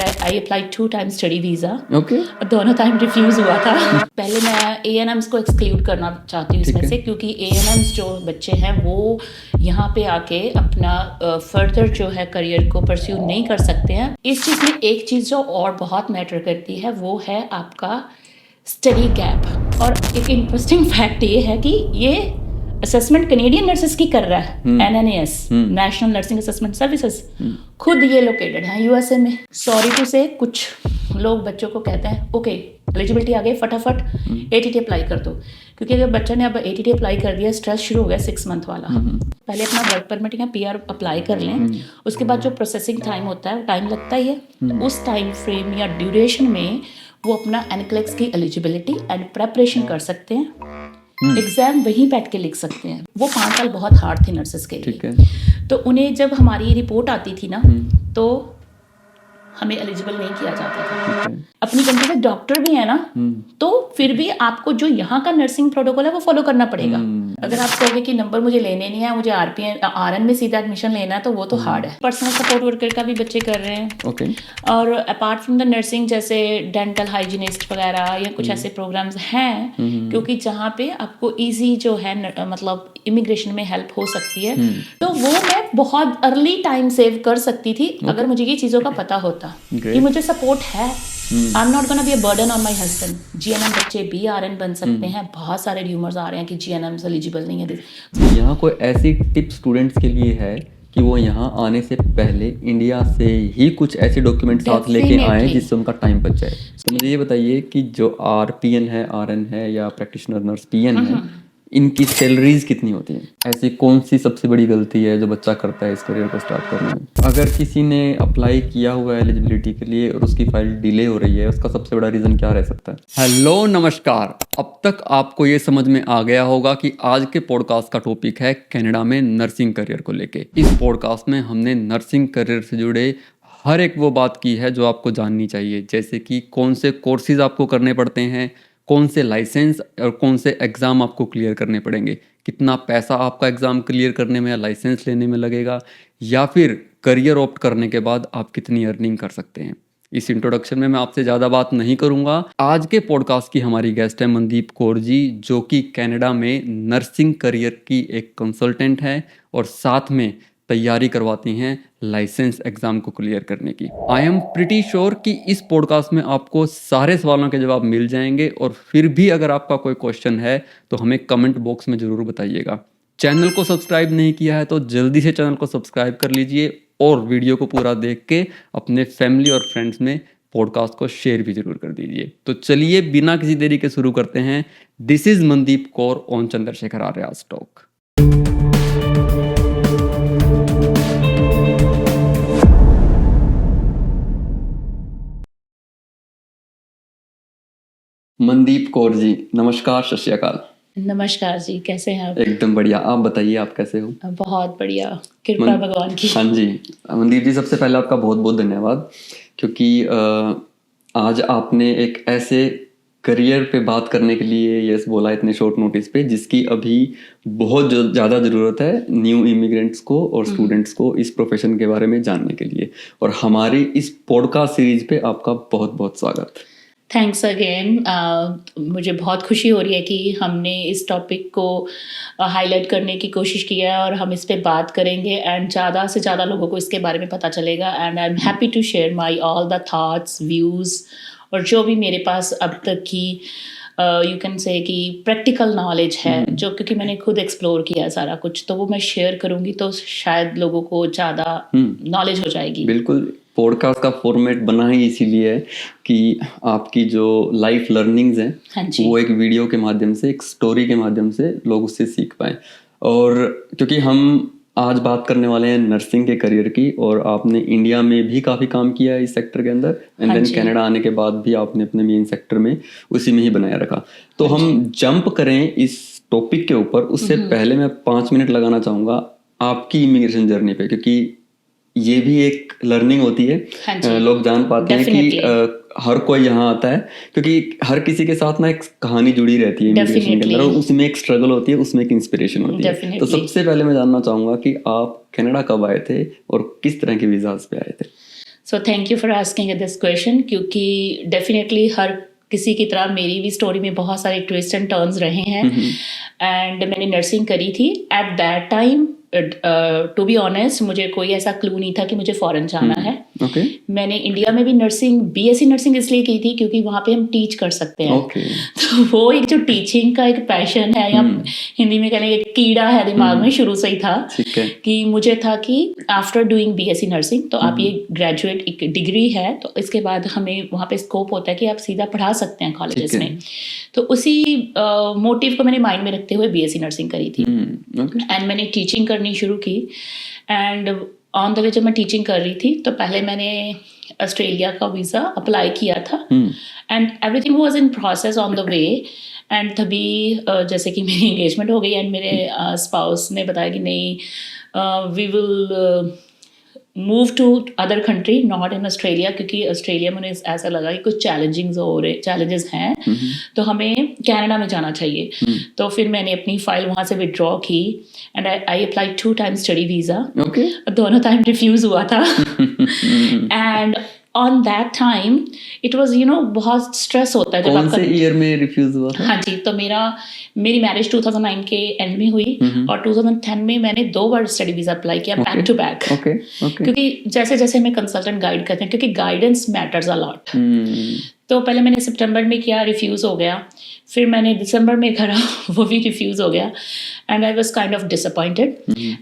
I apply 2 times study visa. Okay. दोनों time refuse हुआ था। पहले मैं ANMs को एक्सक्लूड करना चाहती हूँ इसमें से, क्योंकि ANMs जो बच्चे हैं वो यहाँ पे आके अपना फर्दर जो है करियर को परस्यू नहीं कर सकते हैं। इस चीज़ में एक चीज़ जो और बहुत मैटर करती है वो है आपका स्टडी गैप। और एक इंटरेस्टिंग फैक्ट ये है कि ये असेसमेंट कैनेडियन नर्सेस की कर रहा है, NNAS national nursing assessment services. खुद ये लोकेटेड है USA में। सॉरी टू से कुछ लोग बच्चों को कहते हैं ओके एलिजिबिलिटी आ गई, फटाफट ATT अप्लाई कर दो, क्योंकि अगर बच्चा ने अब ATT अप्लाई कर दिया, स्ट्रेस शुरू हो गया 6 मंथ वाला। पहले अपना वर्क परमिट या PR अप्लाई कर लें, उसके बाद जो प्रोसेसिंग टाइम होता है टाइम लगता ही है। उस टाइम फ्रेम या ड्यूरेशन में वो अपना NCLEX की एलिजिबिलिटी एंड प्रेपरेशन कर सकते हैं। एग्जाम वहीं बैठ के लिख सकते हैं। वो 5 साल बहुत हार्ड थे नर्सेस के लिए। तो उन्हें जब हमारी रिपोर्ट आती थी ना, तो हमें एलिजिबल नहीं किया जाता था। अपनी कंट्री में डॉक्टर भी है ना, तो फिर भी आपको जो यहाँ का नर्सिंग प्रोटोकॉल है वो फॉलो करना पड़ेगा। अगर आप कहोगे कि नंबर मुझे लेने नहीं है, मुझे RN में सीधा एडमिशन लेना है, तो वो तो हार्ड है। पर्सनल सपोर्ट वर्कर का भी बच्चे कर रहे हैं। और अपार्ट फ्रॉम द नर्सिंग जैसे डेंटल हाइजीनिस्ट वगैरह या कुछ ऐसे प्रोग्राम्स हैं, क्योंकि जहाँ पे आपको ईजी जो है मतलब इमिग्रेशन में हेल्प हो सकती है। तो वो मैं बहुत अर्ली टाइम सेव कर सकती थी अगर मुझे ये चीज़ों का पता होता कि मुझे सपोर्ट है। I am not gonna be a burden on my husband. GNM बच्चे भी RN बन सकते हैं। बहुत सारे र्यूमर्स आ रहे हैं कि GNM एलिजिबल नहीं है। यहाँ कोई ऐसी टिप स्टूडेंट्स के लिए है कि वो यहाँ आने से पहले इंडिया से ही कुछ ऐसे डॉक्यूमेंट साथ लेके आए जिससे उनका टाइम बच जाए। तो मुझे ये बताइए कि जो RPN है, RN है या प्रैक्टिशनर नर्स PN है, इनकी सैलरीज कितनी होती हैं? ऐसी कौन सी सबसे बड़ी गलती है जो बच्चा करता है इस करियर को स्टार्ट करने में? अगर किसी ने अप्लाई किया हुआ है एलिजिबिलिटी के लिए और उसकी फाइल डिले हो रही है, उसका सबसे बड़ा रीज़न क्या रह सकता है? हेलो नमस्कार। अब तक आपको ये समझ में आ गया होगा कि आज के पॉडकास्ट का टॉपिक है कनाडा में नर्सिंग करियर को लेके। इस पॉडकास्ट में हमने नर्सिंग करियर से जुड़े हर एक वो बात की है जो आपको जाननी चाहिए, जैसे कि कौन से कोर्सेज आपको करने पड़ते हैं, कौन से लाइसेंस और कौन से एग्ज़ाम आपको क्लियर करने पड़ेंगे, कितना पैसा आपका एग्ज़ाम क्लियर करने में या लाइसेंस लेने में लगेगा, या फिर करियर ऑप्ट करने के बाद आप कितनी अर्निंग कर सकते हैं। इस इंट्रोडक्शन में मैं आपसे ज़्यादा बात नहीं करूँगा। आज के पॉडकास्ट की हमारी गेस्ट है मनदीप कौर जी, जो कि कनाडा में नर्सिंग करियर की एक कंसल्टेंट है और साथ में तैयारी करवाती हैं लाइसेंस एग्जाम को क्लियर करने की। आई एम प्रिटी श्योर कि इस पॉडकास्ट में आपको सारे सवालों के जवाब मिल जाएंगे। और फिर भी अगर आपका कोई क्वेश्चन है तो हमें कमेंट बॉक्स में ज़रूर बताइएगा। चैनल को सब्सक्राइब नहीं किया है तो जल्दी से चैनल को सब्सक्राइब कर लीजिए और वीडियो को पूरा देख के अपने फैमिली और फ्रेंड्स में पॉडकास्ट को शेयर भी जरूर कर दीजिए। तो चलिए बिना किसी देरी के शुरू करते हैं। This is Mandeep Kaur on Chandrashekhar Arya's talk. Mandeep Kaur ji, नमस्कार, सत श्री अकाल। नमस्कार जी, कैसे हैं आप? एकदम बढ़िया, आप बताइए आप कैसे हो? बहुत बढ़िया, कृपा भगवान की। हाँ जी, मनदीप जी, सबसे पहले आपका बहुत बहुत धन्यवाद, क्योंकि आज आपने एक ऐसे करियर पे बात करने के लिए यस बोला इतने शॉर्ट नोटिस पे, जिसकी अभी बहुत ज़्यादा ज़रूरत है न्यू इमिग्रेंट्स को और स्टूडेंट्स को इस प्रोफेशन के बारे में जानने के लिए। और हमारी इस पॉडकास्ट सीरीज पे आपका बहुत बहुत स्वागत। Thanks again. मुझे बहुत खुशी हो रही है कि हमने इस टॉपिक को हाईलाइट करने की कोशिश की है और हम इस पे बात करेंगे एंड ज़्यादा से ज़्यादा लोगों को इसके बारे में पता चलेगा। And I am happy to share my all the thoughts, views और जो भी मेरे पास अब तक की यू कैन से कि प्रैक्टिकल नॉलेज है, जो क्योंकि मैंने खुद एक्सप्लोर किया है सारा कुछ, तो वो मैं शेयर करूँगी तो शायद लोगों को ज़्यादा नॉलेज हो जाएगी। बिल्कुल, पॉडकास्ट का फॉर्मेट बना ही इसीलिए है कि आपकी जो लाइफ लर्निंग्स हैं, हाँ वो एक वीडियो के माध्यम से, एक स्टोरी के माध्यम से लोग उससे सीख पाएँ। और क्योंकि हम आज बात करने वाले हैं नर्सिंग के करियर की, और आपने इंडिया में भी काफ़ी काम किया है इस सेक्टर के अंदर, एंड देन कनाडा आने के बाद भी आपने अपने मेन सेक्टर में उसी में ही बनाए रखा। तो हम जंप करें इस टॉपिक के ऊपर, उससे पहले मैं 5 मिनट लगाना चाहूँगा आपकी इमिग्रेशन जर्नी पे, क्योंकि ये भी एक लर्निंग होती है। लोग जान पाते हैं कि हर कोई यहाँ आता है, क्योंकि हर किसी के साथ ना एक कहानी जुड़ी रहती है इमिग्रेशन के अंदर, और उसमें एक स्ट्रगल होती है, उसमें एक इंस्पिरेशन होती है। तो सबसे पहले मैं जानना चाहूँगा कि आप कनाडा कब आए थे और किस तरह के वीज़ाज पे आए थे? So thank you for asking this question, क्योंकि डेफिनेटली हर किसी की तरह मेरी भी स्टोरी में बहुत सारे ट्विस्ट एंड टर्न्स रहे हैं। एंड मैंने नर्सिंग करी थी at that time. To be honest, मुझे कोई ऐसा क्लू नहीं था कि मुझे फॉरेन जाना है। Okay. मैंने इंडिया में भी नर्सिंग, बीएससी नर्सिंग इसलिए की थी क्योंकि वहाँ पे हम टीच कर सकते हैं। Okay. तो वो एक जो टीचिंग का एक पैशन है, या हिंदी में कहने एक कीड़ा है दिमाग में, शुरू से ही था ठीक है। कि मुझे था कि आफ्टर डूइंग बीएससी नर्सिंग, तो आप ये ग्रेजुएट एक डिग्री है, तो इसके बाद हमें वहाँ पे स्कोप होता है कि आप सीधा पढ़ा सकते हैं कॉलेजेस में। तो उसी मोटिव को मैंने माइंड में रखते हुए बीएससी नर्सिंग करी थी। एंड मैंने टीचिंग करनी शुरू की। एंड ऑन द वे जब मैं टीचिंग कर रही थी, तो पहले मैंने ऑस्ट्रेलिया का वीज़ा अप्लाई किया था। And everything was in process on the way. And तभी जैसे कि मेरी एंगेजमेंट हो गई, एंड मेरे स्पाउस ने बताया कि नहीं, we will move to other country, not in Australia, क्योंकि ऑस्ट्रेलिया में उन्हें ऐसा लगा कि कुछ चैलेंजेस हैं, तो हमें कनाडा में जाना चाहिए। तो फिर मैंने अपनी फाइल वहाँ से विड्रॉ की and I apply 2 times study visa. दोनों टाइम रिफ्यूज़ हुआ था। And on that time it was बहुत स्ट्रेस होता है जब कौन से ईयर में रिफ्यूज हुआ था? हाँ जी, तो मेरी मैरिज 2009 के एंड में हुई, और 2010 में मैंने 2 बार स्टडी वीज़ा अप्लाई किया, बैक टू बैक। क्योंकि जैसे जैसे हमें कंसल्टेंट गाइड करते हैं, क्योंकि गाइडेंस मैटर्स अ लॉट। तो पहले मैंने सितंबर में किया, रिफ्यूज़ हो गया। फिर मैंने दिसंबर में करा, वो भी रिफ्यूज़ हो गया। And I was kind of disappointed.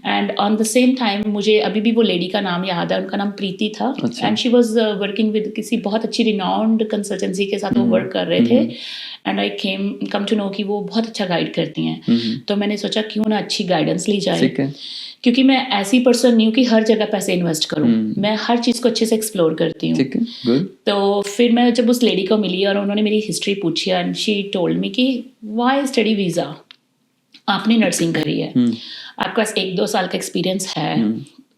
And on the same time मुझे अभी भी वो लेडी का नाम याद है, उनका नाम प्रीति था। And she was working with किसी बहुत अच्छी रिनाउंड कंसल्टेंसी के साथ वो वर्क कर रहे थे। And I come to know कि वो बहुत अच्छा गाइड करती हैं। तो मैंने सोचा क्यों ना अच्छी गाइडेंस ली जाए, क्योंकि मैं ऐसी पर्सन नहीं हूँ कि हर जगह पैसे इन्वेस्ट करूँ। मैं हर चीज़ को अच्छे से एक्सप्लोर करती हूँ। तो फिर मैं जब उस लेडी को मिली और उन्होंने मेरी हिस्ट्री पूछी, एंड शी टोल्ड मी कि वाई स्टडी वीज़ा, आपने नर्सिंग करी है, आपके पास 1-2 साल का एक्सपीरियंस है,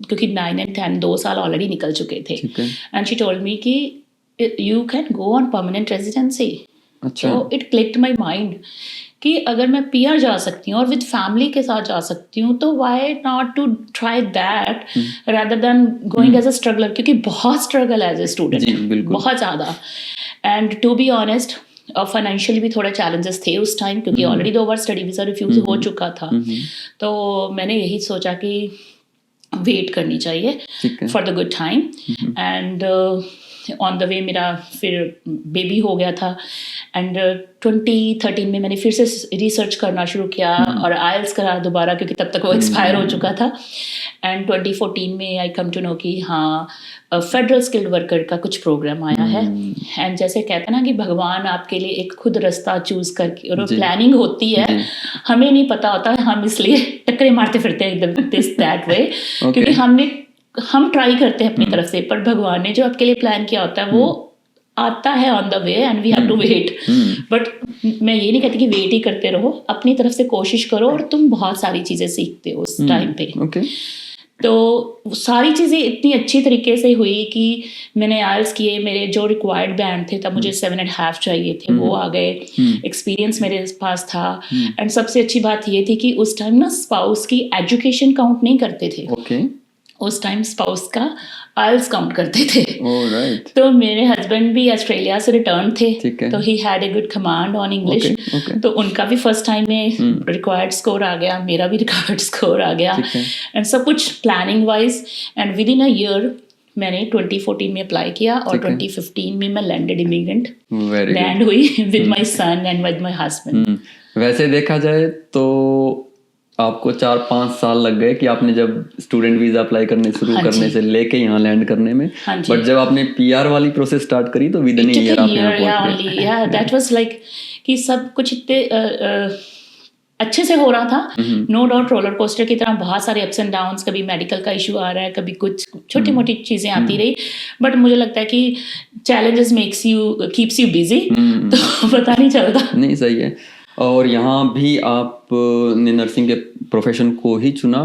क्योंकि 9 and 10 2 साल ऑलरेडी निकल चुके थे। एंड शी टोल्ड मी कि you can go on permanent residency. तो इट क्लिक्ड माई माइंड कि अगर मैं पीआर जा सकती हूँ और विद फैमिली के साथ जा सकती हूँ, तो why not to try that rather than going as a struggler, क्योंकि बहुत स्ट्रगल एज ए स्टूडेंट, बहुत ज़्यादा। And to be honest, financially भी थोड़े चैलेंजेस थे उस टाइम, क्योंकि ऑलरेडी 2 बार स्टडी वीज़ा रिफ्यूज़ हो चुका था। तो मैंने यही सोचा कि वेट करनी चाहिए for the good time. And on the वे मेरा फिर बेबी हो गया था। एंड 2013 में मैंने फिर से रिसर्च करना शुरू किया और आइल्स करा दोबारा, क्योंकि तब तक वो एक्सपायर हो चुका था। एंड 2014 में आई कम टू नो कि हाँ, फेडरल स्किल्ड वर्कर का कुछ प्रोग्राम आया है। एंड जैसे कहते हैं ना कि भगवान आपके लिए एक खुद रास्ता चूज करके, और प्लानिंग होती है, हमें नहीं पता होता, हम इसलिए टक्करे मारते फिरते हैं दिस दैट वे, क्योंकि हम ट्राई करते हैं अपनी तरफ से, पर भगवान ने जो आपके लिए प्लान किया होता है वो आता है on the way, and we have to wait. But मैं ये नहीं कहती कि वेट ही करते रहो, अपनी तरफ से कोशिश करो, और तुम बहुत सारी चीज़ें सीखते हो उस टाइम पे। तो सारी चीज़ें इतनी अच्छी तरीके से हुई कि मैंने आइल्स किए, मेरे जो रिक्वायर्ड बैंड थे, तब मुझे 7.5 चाहिए थे, वो आ गए। एक्सपीरियंस मेरे पास था। एंड सबसे अच्छी बात ये थी कि उस टाइम ना स्पाउस की एजुकेशन काउंट नहीं करते थे। उस टाइम स्पाउस का आइल्स काउंट करते थे। तो मेरे हस्बैंड भी ऑस्ट्रेलिया से रिटर्न थे, तो he had a good command on English. तो उनका भी फर्स्ट टाइम में रिक्वायर्ड स्कोर आ गया, मेरा भी रिक्वायर्ड स्कोर आ गया, एंड सब कुछ planning wise. And within a year मैंने 2014 में अप्लाई किया, और 2015 में मैं लैंडेड इमिग्रेंट लैंड हुई with my son and with my husband. वैसे देखा जाए तो आपको 4-5 साल लग गए कि आपने जब स्टूडेंट वीजा अप्लाई करने शुरू करने से लेके यहाँ लैंड करने में। बट जब आपने पीआर वाली प्रोसेस स्टार्ट करी तो विद इन ईयर आप यहाँ पहुंच गए। या दैट वाज लाइक कि सब कुछ इतने अच्छे से हो रहा था। नो डाउट रोलर कोस्टर की तरह बहुत सारे अप्स एंड डाउन्स, कभी मेडिकल का इशू आ रहा है, कभी कुछ छोटी मोटी चीज़ें आती रही। बट मुझे लगता है कि चैलेंजेस कीप्स यू बिजी, तो पता नहीं चलता। नहीं, सही है। और यहाँ भी आपने नर्सिंग के प्रोफेशन को ही चुना,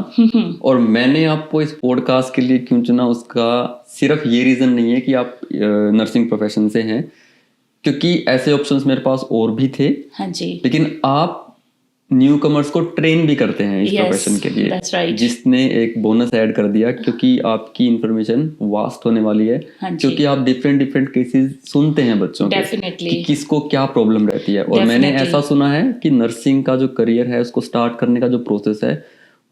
और मैंने आपको इस पॉडकास्ट के लिए क्यों चुना, उसका सिर्फ ये रीज़न नहीं है कि आप नर्सिंग प्रोफेशन से हैं, क्योंकि ऐसे ऑप्शंस मेरे पास और भी थे। हाँ जी। लेकिन आप न्यू कमर्स को ट्रेन भी करते हैं इस Yes, प्रोफेशन के लिए, that's right. जिसने एक बोनस ऐड कर दिया क्योंकि आपकी इंफॉर्मेशन वास्ट होने वाली है, हाँ जी। क्योंकि आप डिफरेंट डिफरेंट केसेस सुनते हैं बच्चों के Definitely. कि किसको क्या प्रॉब्लम रहती है। और मैंने Definitely. ऐसा सुना है कि नर्सिंग का जो करियर है उसको स्टार्ट करने का जो प्रोसेस है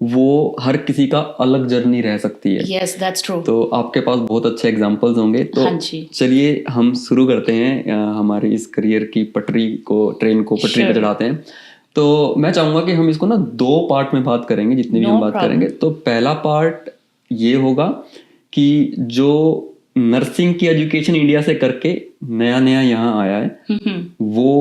वो हर किसी का अलग जर्नी रह सकती है। Yes, that's true. तो आपके पास बहुत अच्छे एग्जांपल्स होंगे, तो हाँ जी। चलिए हम शुरू करते हैं हमारी इस करियर की ट्रेन को पटरी पे Sure. चढ़ाते हैं। तो मैं चाहूंगा कि हम इसको ना 2 पार्ट में बात करेंगे, जितनी भी No हम बात problem. करेंगे। तो पहला पार्ट ये होगा कि जो नर्सिंग की एजुकेशन इंडिया से करके नया नया यहाँ आया है वो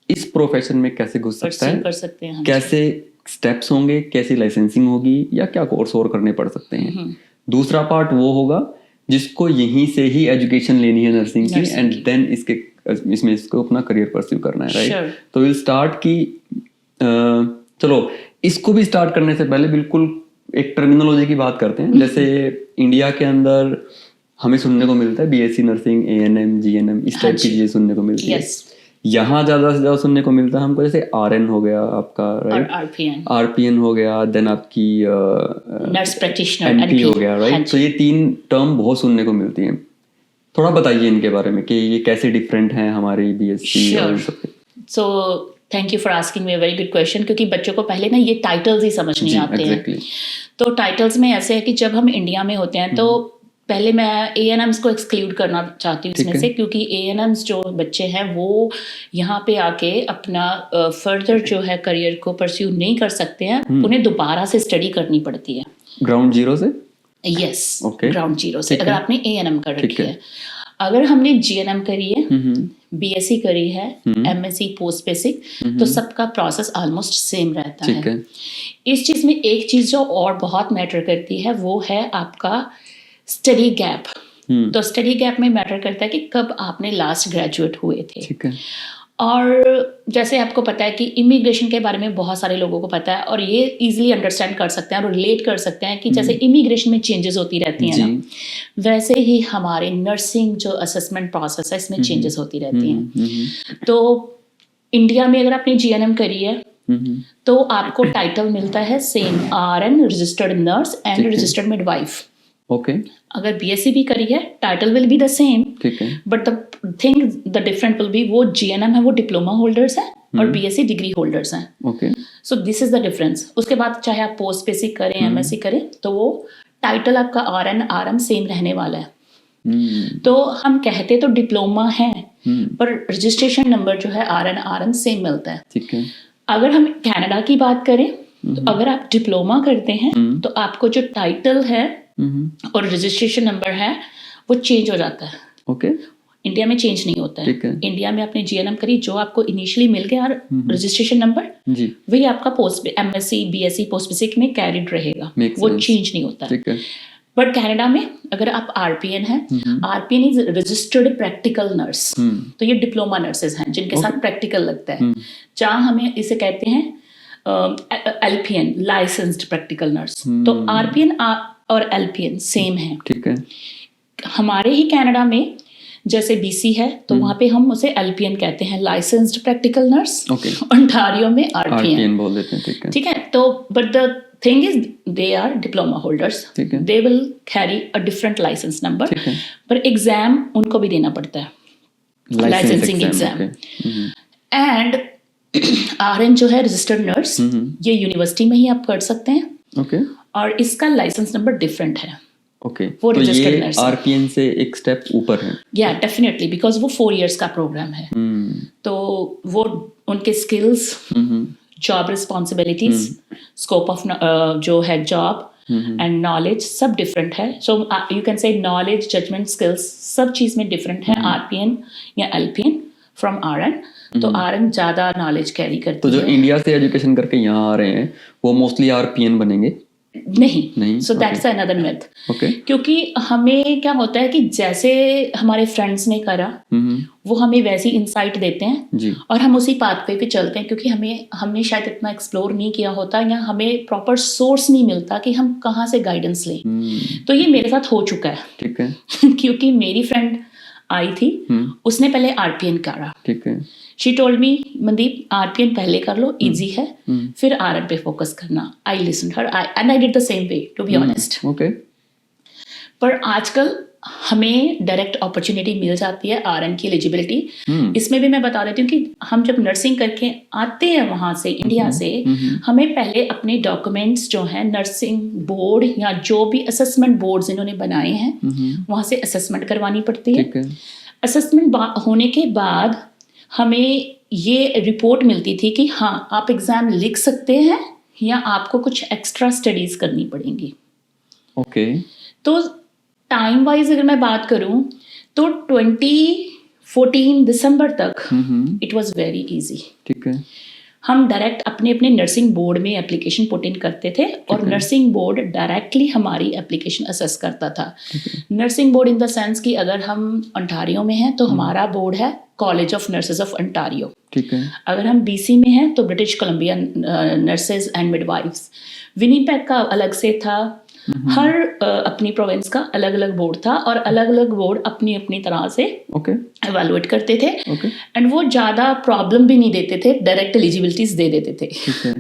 इस प्रोफेशन में कैसे घुस सकता Pursue है, कर सकते हैं। हाँ जी। कैसे स्टेप्स होंगे, कैसी लाइसेंसिंग होगी, या क्या कोर्स और करने पड़ सकते हैं। दूसरा पार्ट वो होगा जिसको यहीं से ही एजुकेशन लेनी है नर्सिंग की, Nursing एंड देन इसमें इसको अपना करियर परस्यू करना है, राइट। Sure. तो विल स्टार्ट की चलो इसको भी स्टार्ट करने से पहले बिल्कुल एक टर्मिनोलॉजी की बात करते हैं। जैसे इंडिया के अंदर हमें सुनने को मिलता है बीएससी नर्सिंग, एएनएम, जीएनएम, इस टाइप की चीजें सुनने को मिलती है। Yes. यहाँ ज्यादा से ज्यादा सुनने को मिलता है हमको जैसे आरएन हो गया आपका, और राइट, RPN, आरपीएन हो गया, देन आपकी नर्स प्रैक्टिशनर, एनपी हो गया, हाँ राइट। जी। तो ये 3 टर्म बहुत सुनने को मिलती हैं। थोड़ा बताइए इनके बारे में कि ये कैसे डिफरेंट हैं हमारी बीएससी और इन Sure. सब के। So thank you for asking me a very good question, क्योंकि बच्चों को पहले ना ये टाइटल्स ही समझ नहीं जी, आते exactly. हैं। तो टाइटल्स में ऐसे है कि जब हम इंडिया में होते हैं तो पहले मैं एएनएम्स को एक्सक्लूड करना चाहती हूँ इसमें ठीक है। से, क्योंकि एएनएम्स जो बच्चे हैं वो यहाँ पे आके अपना फर्दर जो है करियर को परस्यू नहीं कर सकते हैं, उन्हें दोबारा से स्टडी करनी पड़ती है। ग्राउंड जीरो से, यस, Okay. ग्राउंड जीरो से, ठीक अगर है। आपने एएनएम कर ठीक रखी है। है। अगर हमने जीएनएम करी है, हम्म, बीएससी करी है, एमएससी पोस्ट बेसिक, तो सबका प्रोसेस ऑलमोस्ट सेम रहता ठीक है। है। इस चीज में एक चीज जो और बहुत मैटर करती है वो है आपका स्टडी गैप। तो स्टडी गैप में मैटर करता है कि कब आपने लास्ट ग्रेजुएट हुए थे। ठीक है। और जैसे आपको पता है कि इमिग्रेशन के बारे में बहुत सारे लोगों को पता है और ये इजीली अंडरस्टैंड कर सकते हैं और रिलेट कर सकते हैं कि जैसे इमिग्रेशन में चेंजेस होती रहती हैं ना, वैसे ही हमारे नर्सिंग जो असेसमेंट प्रोसेस है इसमें चेंजेस होती रहती हैं। तो इंडिया में अगर आपने जीएनएम करी है तो आपको टाइटल मिलता है same, RN, registered nurse and registered midwife. Okay, अगर बीएससी भी करी है title will be the same, ठीक है। But the thing, the different will be, वो जीएनएम है वो डिप्लोमा होल्डर्स हैं और बीएससी डिग्री होल्डर्स हैं। Okay, so this is the difference. उसके बाद चाहे आप पोस्ट बेसिक करें, एमएससी करें, तो वो टाइटल आपका आरएन आरएम सेम रहने वाला है। तो हम कहते तो डिप्लोमा है, पर रजिस्ट्रेशन नंबर जो है आरएन आरएम सेम मिलता है। ठीक है। अगर हम कनाडा की बात करें तो अगर आप डिप्लोमा करते हैं तो आपको जो टाइटल है और रजिस्ट्रेशन नंबर है वो चेंज हो जाता है। ओके, इंडिया में चेंज नहीं होता ठीक है। इंडिया में आपने जीएनएम करी, जो आपको इनिशियली मिल गया रजिस्ट्रेशन नंबर, जी, वही आपका post MSc BSc post basic में कैरिड रहेगा, Makes वो sense. चेंज नहीं होता। ठीक है। बट कनाडा में अगर आप आरपीएन हैं, RPN is registered practical nurse, तो ये डिप्लोमा नर्सेज हैं जिनके साथ प्रैक्टिकल लगता है। जहाँ हमें इसे कहते हैं एलपीएन, लाइसेंस्ड प्रैक्टिकल नर्स। तो आरपीएन और एलपीएन सेम है। ठीक है। हमारे ही कनाडा में जैसे बीसी है तो वहाँ पे हम उसे एलपीएन कहते हैं, licensed practical nurse. Okay. Ontario में आरपीएन, आरपीएन बोल देते हैं। ठीक है। ठीक है। तो but the thing is they are diploma holders, ठीक है। They will carry a different licence number, ठीक है। पर एग्जाम उनको भी देना पड़ता है, लाइसेंसिंग एग्जाम। एंड आरएन जो है रजिस्टर्ड नर्स, ये यूनिवर्सिटी में ही आप कर सकते हैं। ओके, और इसका लाइसेंस नंबर डिफरेंट है। ओके। वो तो registered ये nurse है। आरपीएन से एक स्टेप ऊपर है। या डेफिनेटली, बिकॉज वो 4 years का प्रोग्राम है। तो वो उनके skills, job responsibilities, scope of जो है जॉब एंड नॉलेज सब डिफरेंट है। So you can say knowledge, judgement, skills सब चीज में डिफरेंट है आरपीएन या एलपीएन फ्रॉम आरएन। तो आरएन ज्यादा नॉलेज कैरी करती तो जो है। इंडिया से एजुकेशन करके यहाँ आ रहे हैं वो मोस्टली आरपीएन बनेंगे? नहीं, so that's another myth. Okay, क्योंकि हमें क्या होता है कि जैसे हमारे फ्रेंड्स ने करा वो हमें वैसी इंसाइट देते हैं जी, और हम उसी पाथवे पे चलते हैं, क्योंकि हमने शायद इतना एक्सप्लोर नहीं किया होता या हमें प्रॉपर सोर्स नहीं मिलता कि हम कहाँ से गाइडेंस लें। तो ये मेरे साथ हो चुका है। ठीक है। क्योंकि मेरी फ्रेंड आई थी, उसने पहले आरपीएन करा। ठीक है। She told me, Mandeep RPN पहले कर लो, इजी है, फिर आरएन पे फोकस करना। I listened her and I did the same way, to be honest. Okay. पर आजकल हमें डायरेक्ट अपॉर्चुनिटी मिल जाती है आरएन की एलिजिबिलिटी। इसमें भी मैं बता देती हूँ कि हम जब नर्सिंग करके आते हैं वहाँ से, इंडिया से, हमें पहले अपने डॉक्यूमेंट्स जो हैं नर्सिंग बोर्ड या जो भी असेसमेंट बोर्ड्स इन्होंने बनाए हैं वहाँ से असेसमेंट करवानी पड़ती है। असेसमेंट होने के बाद हमें ये रिपोर्ट मिलती थी कि हाँ आप एग्ज़ाम लिख सकते हैं या आपको कुछ एक्स्ट्रा स्टडीज़ करनी पड़ेंगी। ओके। तो टाइम वाइज अगर मैं बात करूं तो 2014 दिसंबर तक इट वाज वेरी इजी। ठीक है। हम डायरेक्ट अपने अपने नर्सिंग बोर्ड में एप्लीकेशन पुट इन करते थे और नर्सिंग बोर्ड डायरेक्टली हमारी एप्लीकेशन असेस करता था। Nursing board in the sense कि अगर हम अंटारियो में हैं तो हमारा बोर्ड है college of nurses of Ontario. ठीक है। अगर हम बीसी में हैं तो British Columbia nurses and midwives. Winnipeg का अलग से था। हर अपनी प्रोविंस का अलग अलग बोर्ड था और अलग अलग बोर्ड अपनी अपनी तरह से एवेलुएट करते थे। एंड वो ज़्यादा प्रॉब्लम भी नहीं देते थे, डायरेक्ट एलिजिबिलिटीज दे देते थे।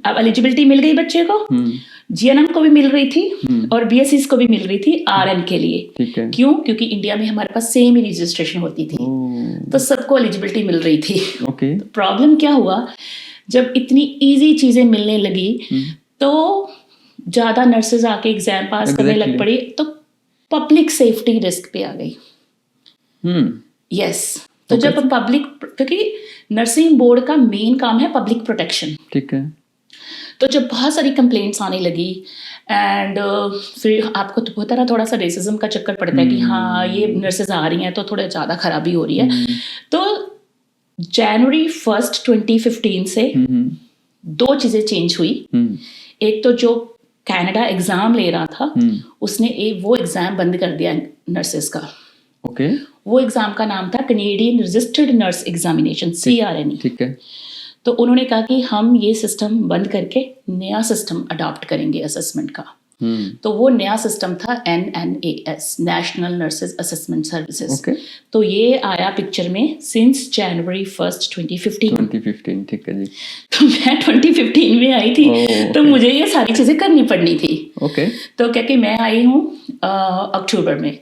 अब एलिजिबिलिटी मिल गई बच्चे को, जीएनएम को भी मिल रही थी और बीएससी को भी मिल रही थी आरएन के लिए। क्यों? क्योंकि इंडिया में हमारे पास सेम ही रजिस्ट्रेशन होती थी, तो सबको एलिजिबिलिटी मिल रही थी। तो प्रॉब्लम क्या हुआ, जब इतनी इजी चीज़ें मिलने लगी तो ज़्यादा नर्सेज आके एग्जाम पास करने लग पड़ी, तो पब्लिक सेफ्टी रिस्क पे आ गई। यस। तो जब पब्लिक, क्योंकि नर्सिंग बोर्ड का मेन काम है पब्लिक प्रोटेक्शन। ठीक है। तो जब बहुत सारी कंप्लेंट्स आने लगी एंड फिर आपको तो होता रहा थोड़ा सा रेसिज्म का चक्कर पड़ता है कि हाँ ये नर्सेज आ रही हैं तो थोड़ा ज़्यादा खराबी हो रही है। तो जनवरी 1 2015 से दो चीज़ें चेंज हुई। एक तो जो कनाडा एग्जाम ले रहा था उसने वो एग्जाम बंद कर दिया नर्सेस का। ओके। वो एग्जाम का नाम था Canadian registered nurse examination, CRNE। ठीक है। तो उन्होंने कहा कि हम ये सिस्टम बंद करके नया सिस्टम अडॉप्ट करेंगे असेसमेंट का। तो वो नया सिस्टम था NNAS, national nurses assessment services. तो ये आया पिक्चर में सिंस जनवरी 1 2015। ठीक है जी। तो मैं 2015 में आई थी। तो मुझे ये सारी चीज़ें करनी पड़नी थी। तो क्या कि मैं आई हूँ अक्टूबर में,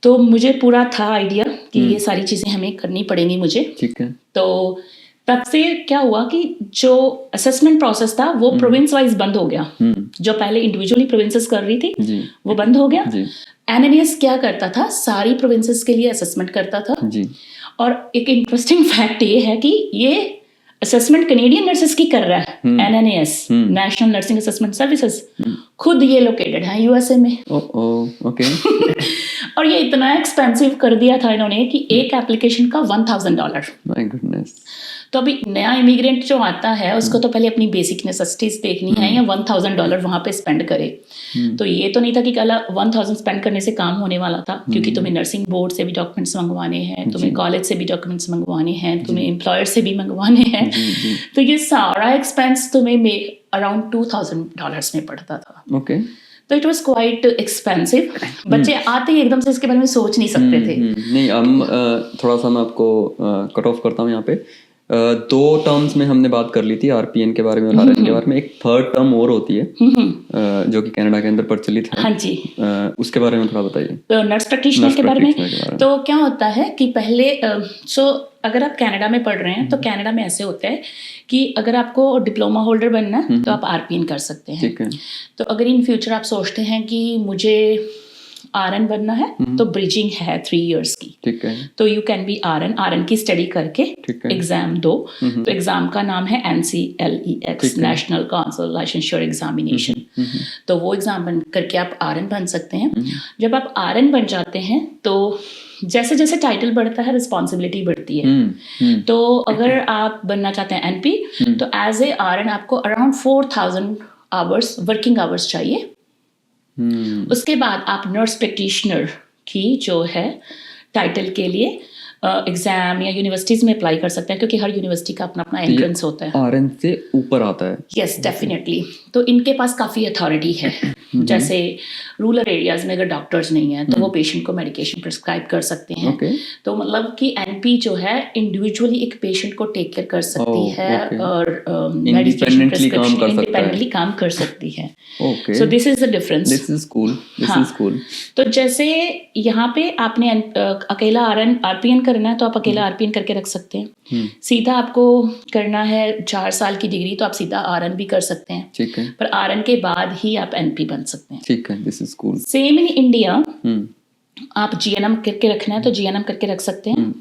तो मुझे पूरा था आइडिया कि ये सारी चीज़ें हमें करनी पड़ेंगी मुझे। ठीक है। तो तब से क्या हुआ कि जो असेसमेंट प्रोसेस था वो प्रोविंस वाइज बंद हो गया। जो पहले इंडिविजुअली प्रोविंसेस कर रही थी वो बंद हो गया। NNAS क्या करता था, सारी प्रोविंसेस के लिए असेसमेंट करता था। और एक इंटरेस्टिंग फैक्ट ये है कि ये असेसमेंट कैनेडियन नर्सेस की कर रहा है। NNAS, national nursing assessment services, खुद ये लोकेटेड है USA में। और ये इतना एक्सपेंसिव कर दिया था इन्होंने कि एक एप्लीकेशन का $1000। My goodness. तो अभी नया इमिग्रेंट जो आता है उसको तो पहले अपनी बेसिक नेसेसिटीज देखनी है या $1000 वहाँ पे स्पेंड करे। तो ये तो नहीं था कि कल 1000 स्पेंड करने से काम होने वाला था, क्योंकि तुम्हें नर्सिंग बोर्ड से भी डॉक्यूमेंट्स मंगवाने हैं, तुम्हें कॉलेज से भी डॉक्यूमेंट्स मंगवाने हैं, तुम्हें एम्प्लॉयर से भी मंगवाने हैं। तो ये सारा एक्सपेंस तुम्हें अराउंड $2000 में पड़ता था। तो इट वॉज क्वाइट एक्सपेंसिव। बच्चे आते ही एकदम से इसके बारे में सोच नहीं सकते थे। नहीं, हम थोड़ा सा मैं आपको कट ऑफ करता हूँ यहाँ पे। दो टर्म्स में हमने बात कर ली थी, आरपीएन के बारे में और आरएन के बारे में। एक थर्ड टर्म और होती है जो कि कनाडा के अंदर प्रचलित है। हाँ जी। उसके बारे में थोड़ा बताइए। तो नर्स प्रैक्टिशनर के बारे में तो क्या होता है कि पहले अगर आप कनाडा में पढ़ रहे हैं तो कनाडा में ऐसे होता है कि अगर आपको डिप्लोमा होल्डर बनना है तो आप आरपीएन कर सकते हैं। तो अगर इन फ्यूचर आप सोचते हैं कि मुझे RN बनना है तो ब्रिजिंग है 3 years की। ठीक है। तो यू कैन बी RN की स्टडी करके एग्जाम दो। तो एग्जाम का नाम है NCLEX, नेशनल काउंसिल लाइसेंश्योर एग्जामिनेशन। तो वो एग्जाम बन करके आप RN बन सकते हैं। जब आप RN बन जाते हैं तो जैसे जैसे टाइटल बढ़ता है रिस्पॉन्सिबिलिटी बढ़ती है। तो अगर आप बनना चाहते हैं NP तो एज ए RN आपको अराउंड 4000 आवर्स वर्किंग आवर्स चाहिए। उसके बाद आप नर्स प्रैक्टिशनर की जो है टाइटल के लिए एग्जाम या यूनिवर्सिटीज़ में अप्लाई कर सकते हैं, क्योंकि हर यूनिवर्सिटी का अपना अपना एंट्रेंस होता है। आरएन से ऊपर आता है। Yes, definitely. तो इनके पास काफ़ी अथॉरिटी है। जैसे रूरल एरियाज़ में अगर डॉक्टर्स नहीं हैं तो वो पेशेंट को मेडिकेशन प्रिस्क्राइब कर सकते हैं। ओके। तो मतलब कि एनपी जो है इंडिविजुअली एक पेशेंट को टेक केयर कर सकती है और मेडिकेशन प्रिस्क्रिप्शन इंडिपेंडेंटली काम कर सकती है। Okay. So this is the difference. This is cool, this is cool. तो जैसे यहाँ पे आपने अकेला आरपीएन करना है तो आप अकेला आरपीएन करके रख सकते हैं। सीधा आपको करना है 4 साल की डिग्री तो आप सीधा आरएन भी कर सकते हैं। ठीक है। पर आरएन के बाद ही आप एनपी बन सकते हैं। ठीक है, this is cool. Same in India आप जीएनएम करके रखना है तो जीएनएम करके रख सकते हैं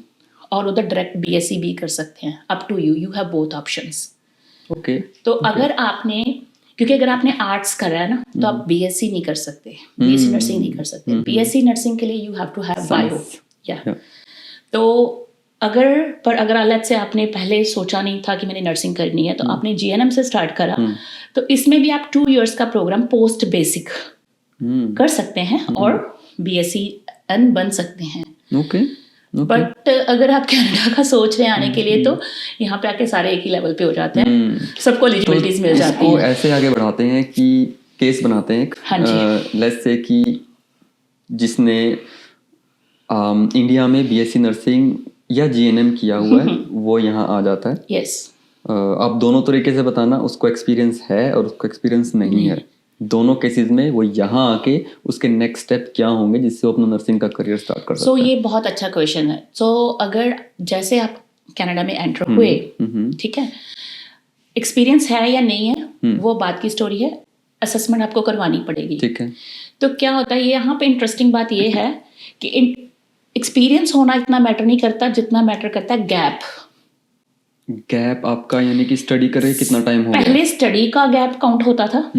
और उधर डायरेक्ट बीएससी भी कर सकते हैं। Up to you have both options. Okay. तो अगर आपने, क्योंकि अगर आपने आर्ट्स करा है ना तो आप बीएससी नहीं कर सकते, बीएससी नर्सिंग नहीं कर सकते। बीएससी नर्सिंग के लिए you have to have bio. या तो अगर लेट्स से आपने पहले सोचा नहीं था कि मैंने नर्सिंग करनी है तो आपने जीएनएम से स्टार्ट करा तो इसमें भी आप 2 इयर्स का प्रोग्राम पोस्ट बेसिक कर सकते हैं और बीएससी एन बन सकते हैं। ओके। बट अगर आप कनाडा का सोच रहे हैं आने के लिए तो यहाँ पे आके सारे एक ही लेवल पे हो जाते हैं, सबको एलिजिबिलिटीज मिल जाती है। ऐसे आगे बढ़ाते हैं कि केस बनाते हैं। हाँ जी। लेट्स से कि जिसने इंडिया में बीएससी नर्सिंग या जीएनएम किया हुआ है वो यहाँ आ जाता है। यस। आप दोनों तरीके से बताना, उसको एक्सपीरियंस है और उसको एक्सपीरियंस नहीं है। दोनों केसेस में वो यहाँ आके उसके नेक्स्ट स्टेप क्या होंगे जिससे वो अपना नर्सिंग का करियर स्टार्ट कर सकता है। ये बहुत अच्छा क्वेश्चन है। अगर जैसे आप कनाडा में एंटर हुए, ठीक है, एक्सपीरियंस है या नहीं है वो बात की स्टोरी है, असेसमेंट आपको करवानी पड़ेगी। ठीक है। तो क्या होता है यहाँ पे इंटरेस्टिंग बात ये है कि एक्सपीरियंस होना इतना मैटर नहीं करता जितना मैटर करता है गैप आपका, यानी कि स्टडी करे कितना टाइम हो गया। पहले स्टडी का गैप काउंट होता था,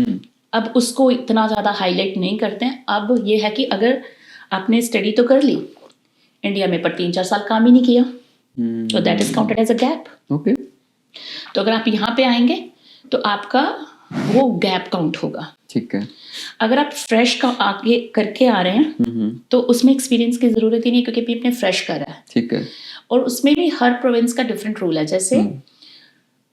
अब उसको इतना ज़्यादा हाईलाइट नहीं करते हैं। अब ये है कि अगर आपने स्टडी तो कर ली इंडिया में पर 3-4 साल काम ही नहीं किया तो that is counted as a gap. Okay. तो अगर आप यहाँ पे आएंगे तो आपका वो गैप काउंट होगा। ठीक है। अगर आप फ्रेश का आगे करके आ रहे हैं तो उसमें एक्सपीरियंस की जरूरत ही नहीं, क्योंकि अभी आपने फ्रेश करा है। ठीक है। और उसमें भी हर प्रोविंस का डिफरेंट रूल है। जैसे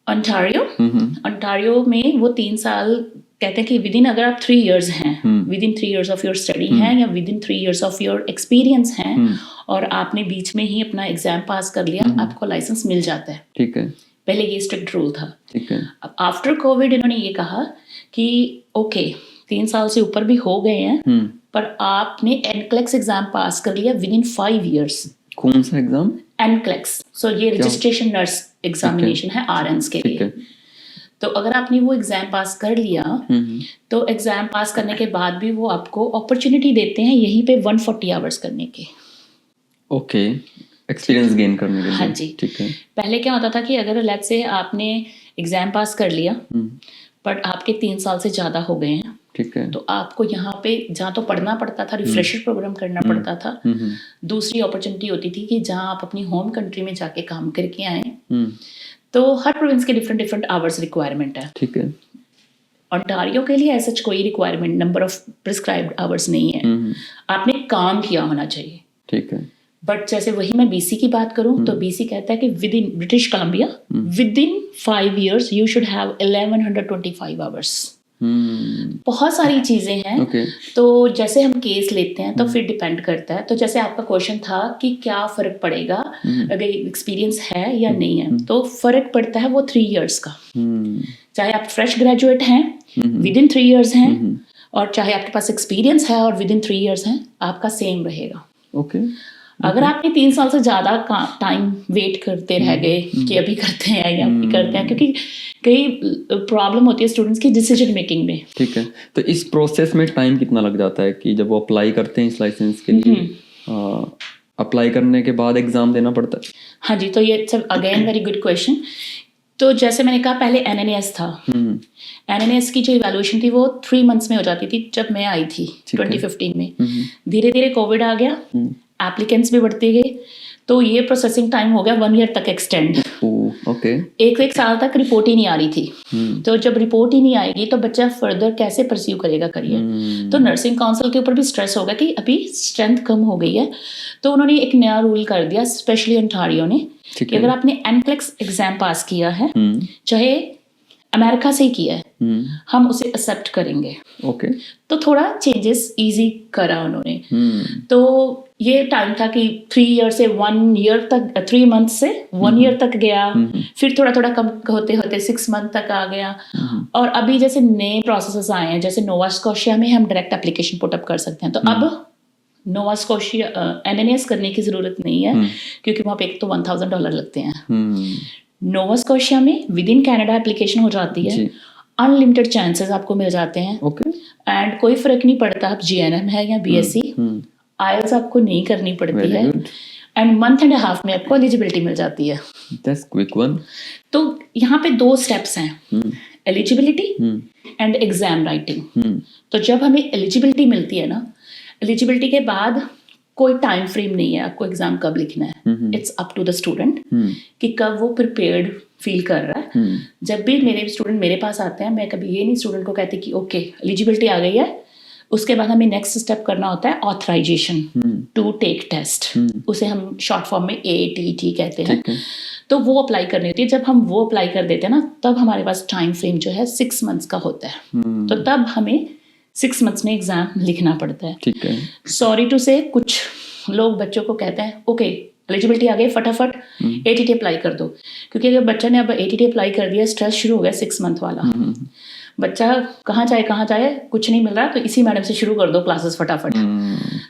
ओंटारियो में वो 3 साल कहते हैं कि विद इन, अगर आप 3 इयर्स हैं, with in 3 years of your study हैं या with in 3 years of your experience हैं और आपने बीच में ही अपना एग्जाम पास कर लिया, आपको लाइसेंस मिल जाता है। ठीक है। पहले ये स्ट्रिक्ट रूल था। ठीक है। अब आफ्टर कोविड इन्होंने ये कहा कि ओके 3 साल से ऊपर भी हो गए हैं पर आपने एनक्लेक्स एग्जाम पास कर लिया विद इन 5 इयर्स। कौन सा एग्जाम? एनक्लेक्स। ये रजिस्ट्रेशन नर्स एग्जामिनेशन है आरएनस के लिए। तो अगर आपने वो एग्जाम पास कर लिया तो एग्जाम पास करने के बाद भी वो आपको अपॉर्चुनिटी देते हैं यहीं पे 140 आवर्स करने के। ओके। एक्सपीरियंस गेन करने के लिए। हाँ जी। ठीक है। पहले क्या होता था कि अगर लेट्स से आपने एग्जाम पास कर लिया बट आपके 3 साल से ज़्यादा हो गए हैं, ठीक है, तो आपको यहाँ पे जहाँ तो पढ़ना पड़ता था, रिफ्रेशर प्रोग्राम करना पड़ता था। दूसरी अपॉर्चुनिटी होती थी कि जहाँ आप अपनी होम कंट्री में जाके काम करके आए। तो हर प्रोविंस के डिफरेंट आवर्स रिक्वायरमेंट है। ठीक है। ओंटारियो के लिए ऐसा कोई requirement number of prescribed hours नहीं है, आपने काम किया होना चाहिए। ठीक है। बट जैसे वही मैं बीसी की बात करूं तो बीसी कहता है कि with in British Columbia with in 5 years you should have 1125 hours. बहुत सारी चीजें हैं। Okay. तो जैसे हम केस लेते हैं तो फिर डिपेंड करता है। तो जैसे आपका क्वेश्चन था कि क्या फर्क पड़ेगा अगर एक्सपीरियंस है या नहीं है, तो फर्क पड़ता है वो 3 इयर्स का। चाहे आप फ्रेश ग्रेजुएट हैं विद इन 3 इयर्स हैं और चाहे आपके पास एक्सपीरियंस है और विद इन 3 इयर्स हैं, आपका सेम रहेगा। ओके। अगर आपने 3 साल से ज़्यादा टाइम वेट करते रह गए कि अभी करते हैं या अभी करते हैं, क्योंकि कई प्रॉब्लम होती है स्टूडेंट्स की डिसीजन मेकिंग में। ठीक है। तो इस प्रोसेस में टाइम कितना लग जाता है कि जब वो अप्लाई करते हैं इस लाइसेंस के लिए, अप्लाई करने के बाद एग्जाम देना पड़ता है? हाँ जी, तो ये सब अगेन वेरी गुड क्वेश्चन। तो जैसे मैंने कहा पहले एनएनएस था। एनएनएस की जो इवैल्यूएशन थी वो 3 मंथ्स में हो जाती थी जब मैं आई थी 2015 में। धीरे धीरे कोविड आ गया, एप्लीकेंट्स भी बढ़ते गए, तो ये प्रोसेसिंग टाइम हो गया 1 ईयर तक एक्सटेंड। ओके। एक साल तक रिपोर्ट ही नहीं आ रही थी। तो जब रिपोर्ट ही नहीं आएगी तो बच्चा फर्दर कैसे परस्यू करेगा करियर। तो नर्सिंग काउंसिल के ऊपर भी स्ट्रेस होगा कि अभी स्ट्रेंथ कम हो गई है, तो उन्होंने एक नया रूल कर दिया, स्पेशली ओंटारियो ने, कि अगर आपने NCLEX एग्जाम पास किया है, चाहे अमेरिका से ही किया है, हम उसे एक्सेप्ट करेंगे। ओके। तो थोड़ा चेंजेस इजी करा उन्होंने। तो ये टाइम था कि 3 ईयर से 1 ईयर तक, 3 मंथ से 1 ईयर तक गया, फिर थोड़ा थोड़ा कम होते होते 6 मंथ तक आ गया। और अभी जैसे नए प्रोसेसेस आए हैं, जैसे नोवा स्कॉशिया में हम डायरेक्ट एप्लीकेशन पुटअप कर सकते हैं, तो अब नोवा स्कॉशिया NNS करने की जरूरत नहीं है, क्योंकि वहाँ पे एक तो $1,000 लगते हैं। नोवा स्कॉशिया में विद इन कनाडा एप्लीकेशन हो जाती है, अनलिमिटेड चांसेस आपको मिल जाते हैं। एंड कोई फर्क नहीं पड़ता आप GNM है या BSc, IELTS आपको नहीं करनी पड़ती है, एंड मंथ एंड हाफ में आपको एलिजिबिलिटी मिल जाती है। That's quick one. तो यहाँ पे 2 स्टेप्स हैं, एलिजिबिलिटी एंड एग्जाम राइटिंग। तो जब हमें एलिजिबिलिटी मिलती है ना, एलिजिबिलिटी के बाद कोई टाइम फ्रेम नहीं है आपको एग्जाम कब लिखना है, it's up to the student कि कब वो प्रिपेयर्ड फील कर रहा है। जब भी मेरे स्टूडेंट मेरे पास आते हैं, मैं कभी ये नहीं स्टूडेंट को कहती कि ओके एलिजिबिलिटी आ गई है, उसके बाद हमें नेक्स्ट स्टेप करना होता है ऑथराइजेशन टू टेक टेस्ट, उसे हम शॉर्ट फॉर्म में ATT कहते हैं। तो वो अप्लाई करनी होती है। जब हम वो अप्लाई कर देते हैं ना, तब हमारे पास टाइम फ्रेम जो है 6 मंथ्स का होता है। तो तब हमें 6 मंथ्स में एग्जाम लिखना पड़ता है। ठीक है। सॉरी टू से कुछ लोग बच्चों को कहते हैं ओके एलिजिबिलिटी आ गई, फटाफट ATT अप्लाई कर दो, क्योंकि अगर बच्चा ने अब ATT अप्लाई कर दिया, स्ट्रेस शुरू हो गया 6 मंथ वाला। बच्चा कहाँ जाए कुछ नहीं मिल रहा, तो इसी मैडम से शुरू कर दो क्लासेस फटाफट।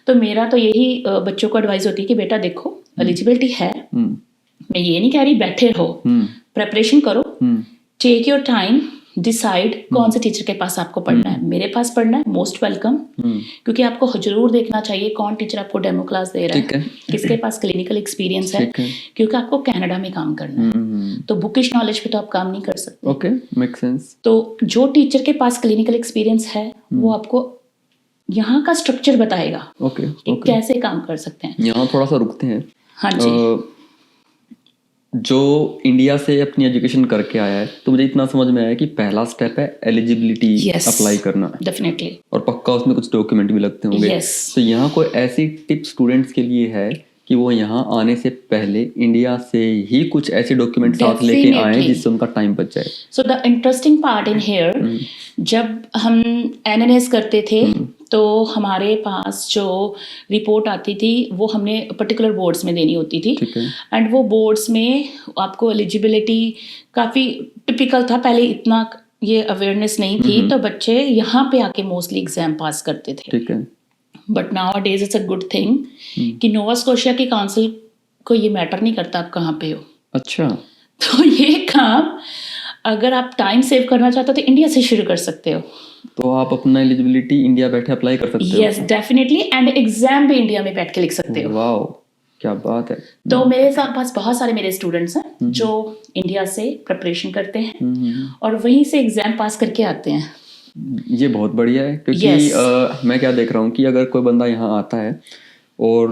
तो मेरा तो यही बच्चों को एडवाइस होती है कि बेटा देखो एलिजिबिलिटी है, मैं ये नहीं कह रही बैठे रहो, प्रेपरेशन करो, टेक योर टाइम, डिसाइड कौन से टीचर के पास आपको पढ़ना है। मेरे पास पढ़ना है, मोस्ट वेलकम, क्योंकि आपको जरूर देखना चाहिए कौन टीचर आपको डेमो क्लास दे रहा है, किसके पास क्लिनिकल एक्सपीरियंस है, क्योंकि आपको कनाडा में काम करना है, तो बुकिश नॉलेज पे तो आप काम नहीं कर सकते। Okay, make sense. तो जो टीचर के पास क्लिनिकल एक्सपीरियंस है, वो आपको यहाँ का स्ट्रक्चर बताएगा कि कैसे काम कर सकते हैं। यहाँ थोड़ा सा रुकते हैं। हाँ जी। जो इंडिया से अपनी एजुकेशन करके आया है, तो मुझे इतना समझ में आया कि पहला स्टेप है एलिजिबिलिटी अप्लाई करना, डेफिनेटली, और पक्का उसमें कुछ डॉक्यूमेंट भी लगते होंगे। तो यहाँ कोई ऐसी टिप स्टूडेंट्स के लिए है कि वो यहाँ आने से पहले इंडिया से ही कुछ ऐसे डॉक्यूमेंट साथ लेके आए जिससे उनका टाइम बच जाए। So the interesting part in here, जब हम NNS करते थे तो हमारे पास जो रिपोर्ट आती थी वो हमने पर्टिकुलर बोर्ड्स में देनी होती थी, एंड वो बोर्ड्स में आपको एलिजिबिलिटी काफ़ी टिपिकल था। पहले इतना ये अवेयरनेस नहीं थी, तो बच्चे यहाँ पे आके मोस्टली एग्जाम पास करते थे। ठीक है। But now days it's a good thing कि नोवा स्कोशिया की काउंसिल को ये मैटर नहीं करता आप कहाँ पे हो। अच्छा। तो ये काम अगर आप टाइम सेव करना चाहते हो तो इंडिया से शुरू कर सकते हो। तो आप अपना एलिजिबिलिटी इंडिया बैठे अप्लाई कर सकते हो। यस डेफिनेटली, एंड एग्जाम भी इंडिया में बैठ के लिख सकते हो। वाओ, क्या बात है। तो मेरे पास बहुत सारे मेरे स्टूडेंट्स हैं जो इंडिया से प्रिपरेशन करते हैं और वहीं से एग्जाम पास करके आते हैं। ये बहुत बढ़िया है, क्योंकि मैं क्या देख रहा हूँ कि अगर कोई बंदा यहाँ आता है और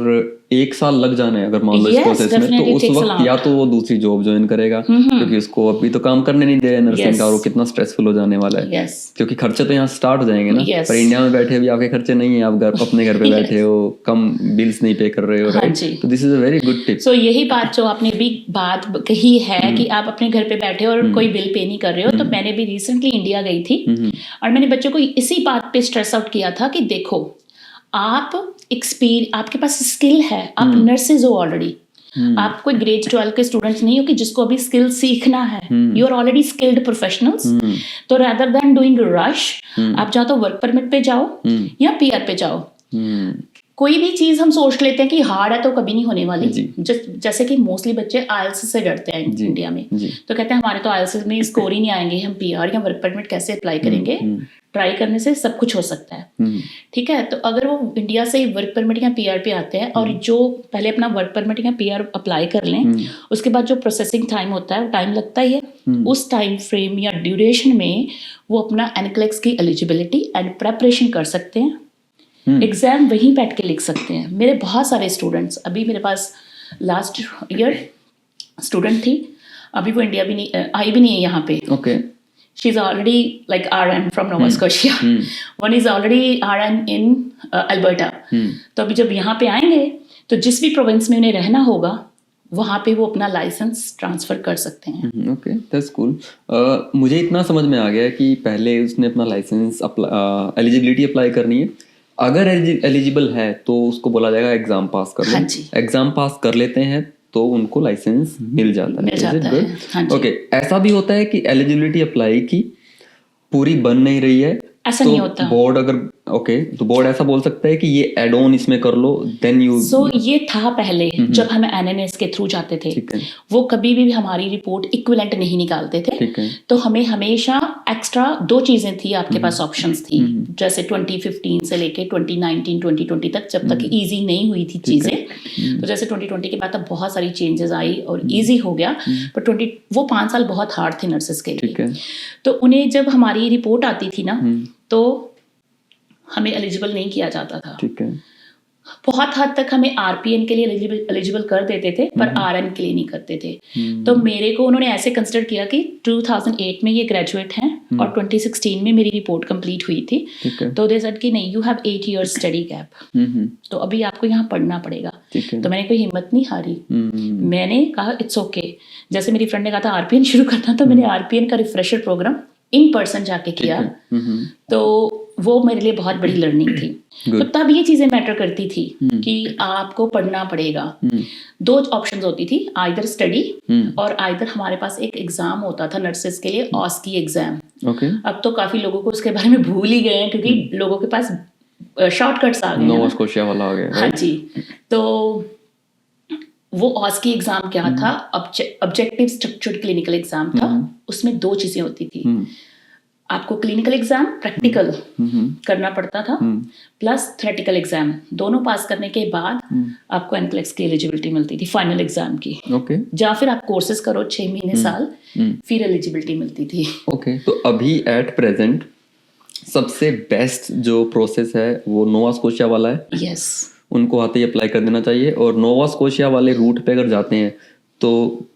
1 साल लग जाना है अगर मान लो इस प्रोसेस में, तो उस वक्त या तो वो दूसरी जॉब ज्वाइन करेगा, क्योंकि उसको अभी तो काम करने नहीं दे रहे नर्सिंग का, और वो कितना स्ट्रेसफुल हो जाने वाला है, क्योंकि खर्चे तो यहाँ स्टार्ट हो जाएंगे ना। पर इंडिया में बैठे भी आपके खर्चे नहीं है, आप अपने घर पे बैठे हो, कम बिल्स नहीं पे कर रहे हो, राइट? तो this is a very good tip. So यही बात जो आपने भी बात कही है कि आप अपने घर पे बैठे हो और कोई बिल पे नहीं कर रहे हो, तो मैंने भी रिसेंटली इंडिया गई थी और मैंने बच्चों को इसी बात पे स्ट्रेस आउट किया था कि देखो आप आपके पास स्किल है, आप नर्सेज हो ऑलरेडी, आप कोई ग्रेड 12 के स्टूडेंट्स नहीं हो कि जिसको अभी स्किल सीखना है, you are already skilled professionals. तो रादर देन डूइंग रश, आप या तो वर्क परमिट पे जाओ या PR पे जाओ। कोई भी चीज हम सोच लेते हैं कि हार्ड है तो कभी नहीं होने वाली। जैसे कि मोस्टली बच्चे IELTS से डरते हैं इंडिया में, तो कहते हैं हमारे तो IELTS में स्कोर ही नहीं आएंगे, हम PR या वर्क परमिट कैसे अप्लाई करेंगे, ट्राई करने से सब कुछ हो सकता है। ठीक है, तो अगर वो इंडिया से वर्क परमिट या PR पे आते हैं और जो पहले अपना वर्क परमिट या PR अप्लाई कर लें, उसके बाद जो प्रोसेसिंग टाइम होता है वो टाइम लगता ही है, उस टाइम फ्रेम या ड्यूरेशन में वो अपना NCLEX की एलिजिबिलिटी एंड प्रेपरेशन कर सकते हैं। एग्जाम वहीं बैठ के लिख सकते हैं। मेरे बहुत सारे स्टूडेंट्स, अभी मेरे पास लास्ट ईयर स्टूडेंट थी, अभी वो इंडिया भी नहीं आई भी नहीं है यहाँ पे। Okay. She is already like RN from Nova Scotia, one is already RN in Alberta. तो अभी जब यहाँ पे आएंगे तो जिस भी प्रोविंस में उन्हें रहना होगा वहाँ पे वो अपना लाइसेंस ट्रांसफर कर सकते हैं। Okay, that's cool. मुझे इतना समझ में आ गया कि पहले उसने अपना लाइसेंस एलिजिबिलिटी अप्लाई करनी है, अगर एलिजिबल है तो उसको बोला जाएगा एग्जाम पास कर लो। हाँ जी। एग्जाम पास कर लेते हैं तो उनको लाइसेंस मिल जाता है। मिल जाता है। हाँ जी। ओके, ऐसा भी होता है कि एलिजिबिलिटी अप्लाई की पूरी बन नहीं रही है, ऐसा तो नहीं होता। बोर्ड अगर तो बोर्ड ऐसा बोल सकता है कि ये एड ऑन इसमें कर लो, देन यू। ये था पहले जब हम NNS के थ्रू जाते थे, ठीक है। वो कभी भी हमारी रिपोर्ट इक्विवेलेंट नहीं निकालते थे। ठीक है। तो हमें हमेशा एक्स्ट्रा 2 चीजें थी, आपके पास ऑप्शंस थी, जैसे 2015 से लेके 2019 2020 तक, जब तक इजी नहीं हुई थी चीजें। तो जैसे 2020 के बाद तब बहुत सारी चेंजेस आई और इजी हो गया, पर वो 5 साल बहुत हार्ड थे नर्सेस के ठीक है। लिए। तो उन्हें जब हमारी रिपोर्ट आती थी ना, तो हमें एलिजिबल नहीं किया जाता था। ठीक है। बहुत हद तक हमें RPN के लिए एलिजिबल कर देते थे, पर RN के लिए नहीं करते थे। तो मेरे को उन्होंने ऐसे कंसिडर किया कि 2008 में ये ग्रेजुएट हैं और 2016 में मेरी रिपोर्ट कंप्लीट हुई थी। तो दे सेड कि नहीं, you have 8 years study gap, तो अभी आपको यहाँ पढ़ना पड़ेगा। तो मैंने कोई हिम्मत नहीं हारी, मैंने कहा इट्स ओके। जैसे मेरी फ्रेंड ने कहा था RPN शुरू करना, तो मैंने RPN का रिफ्रेशर प्रोग्राम इन पर्सन जाके किया। तो वो मेरे लिए बहुत बड़ी लर्निंग थी। तो तब ये चीजें मैटर करती थी कि आपको पढ़ना पड़ेगा। 2 ऑप्शंस होती थी, आइदर स्टडी और आइदर हमारे पास एक एग्जाम होता था नर्सेस के लिए, ऑस्की एग्जाम। अब तो काफी लोगों को उसके बारे में भूल ही गए हैं, क्योंकि लोगों के पास शॉर्टकट्स आ गए हैं। नोवा स्कोशिया वाला आ गया। हाँ जी। तो वो ऑस्की एग्जाम क्या था? ऑब्जेक्टिव स्ट्रक्चर्ड क्लिनिकल एग्जाम था। उसमें 2 चीजें होती थी, आपको क्लिनिकल एग्जाम प्रैक्टिकल करना पड़ता था, प्लस थ्योरेटिकल एग्जाम। दोनों पास करने के बाद आपको NCLEX की एलिजिबिलिटी मिलती थी, फाइनल एग्जाम की। या फिर आप कोर्सेज करो 6 महीने साल, फिर एलिजिबिलिटी मिलती थी। ओके, तो अभी एट प्रेजेंट सबसे बेस्ट जो प्रोसेस है वो नोवा स्कोशिया वाला है। यस, उनको आते ही अप्लाई कर देना चाहिए। और नोवा स्कोशिया वाले रूट पे अगर जाते हैं तो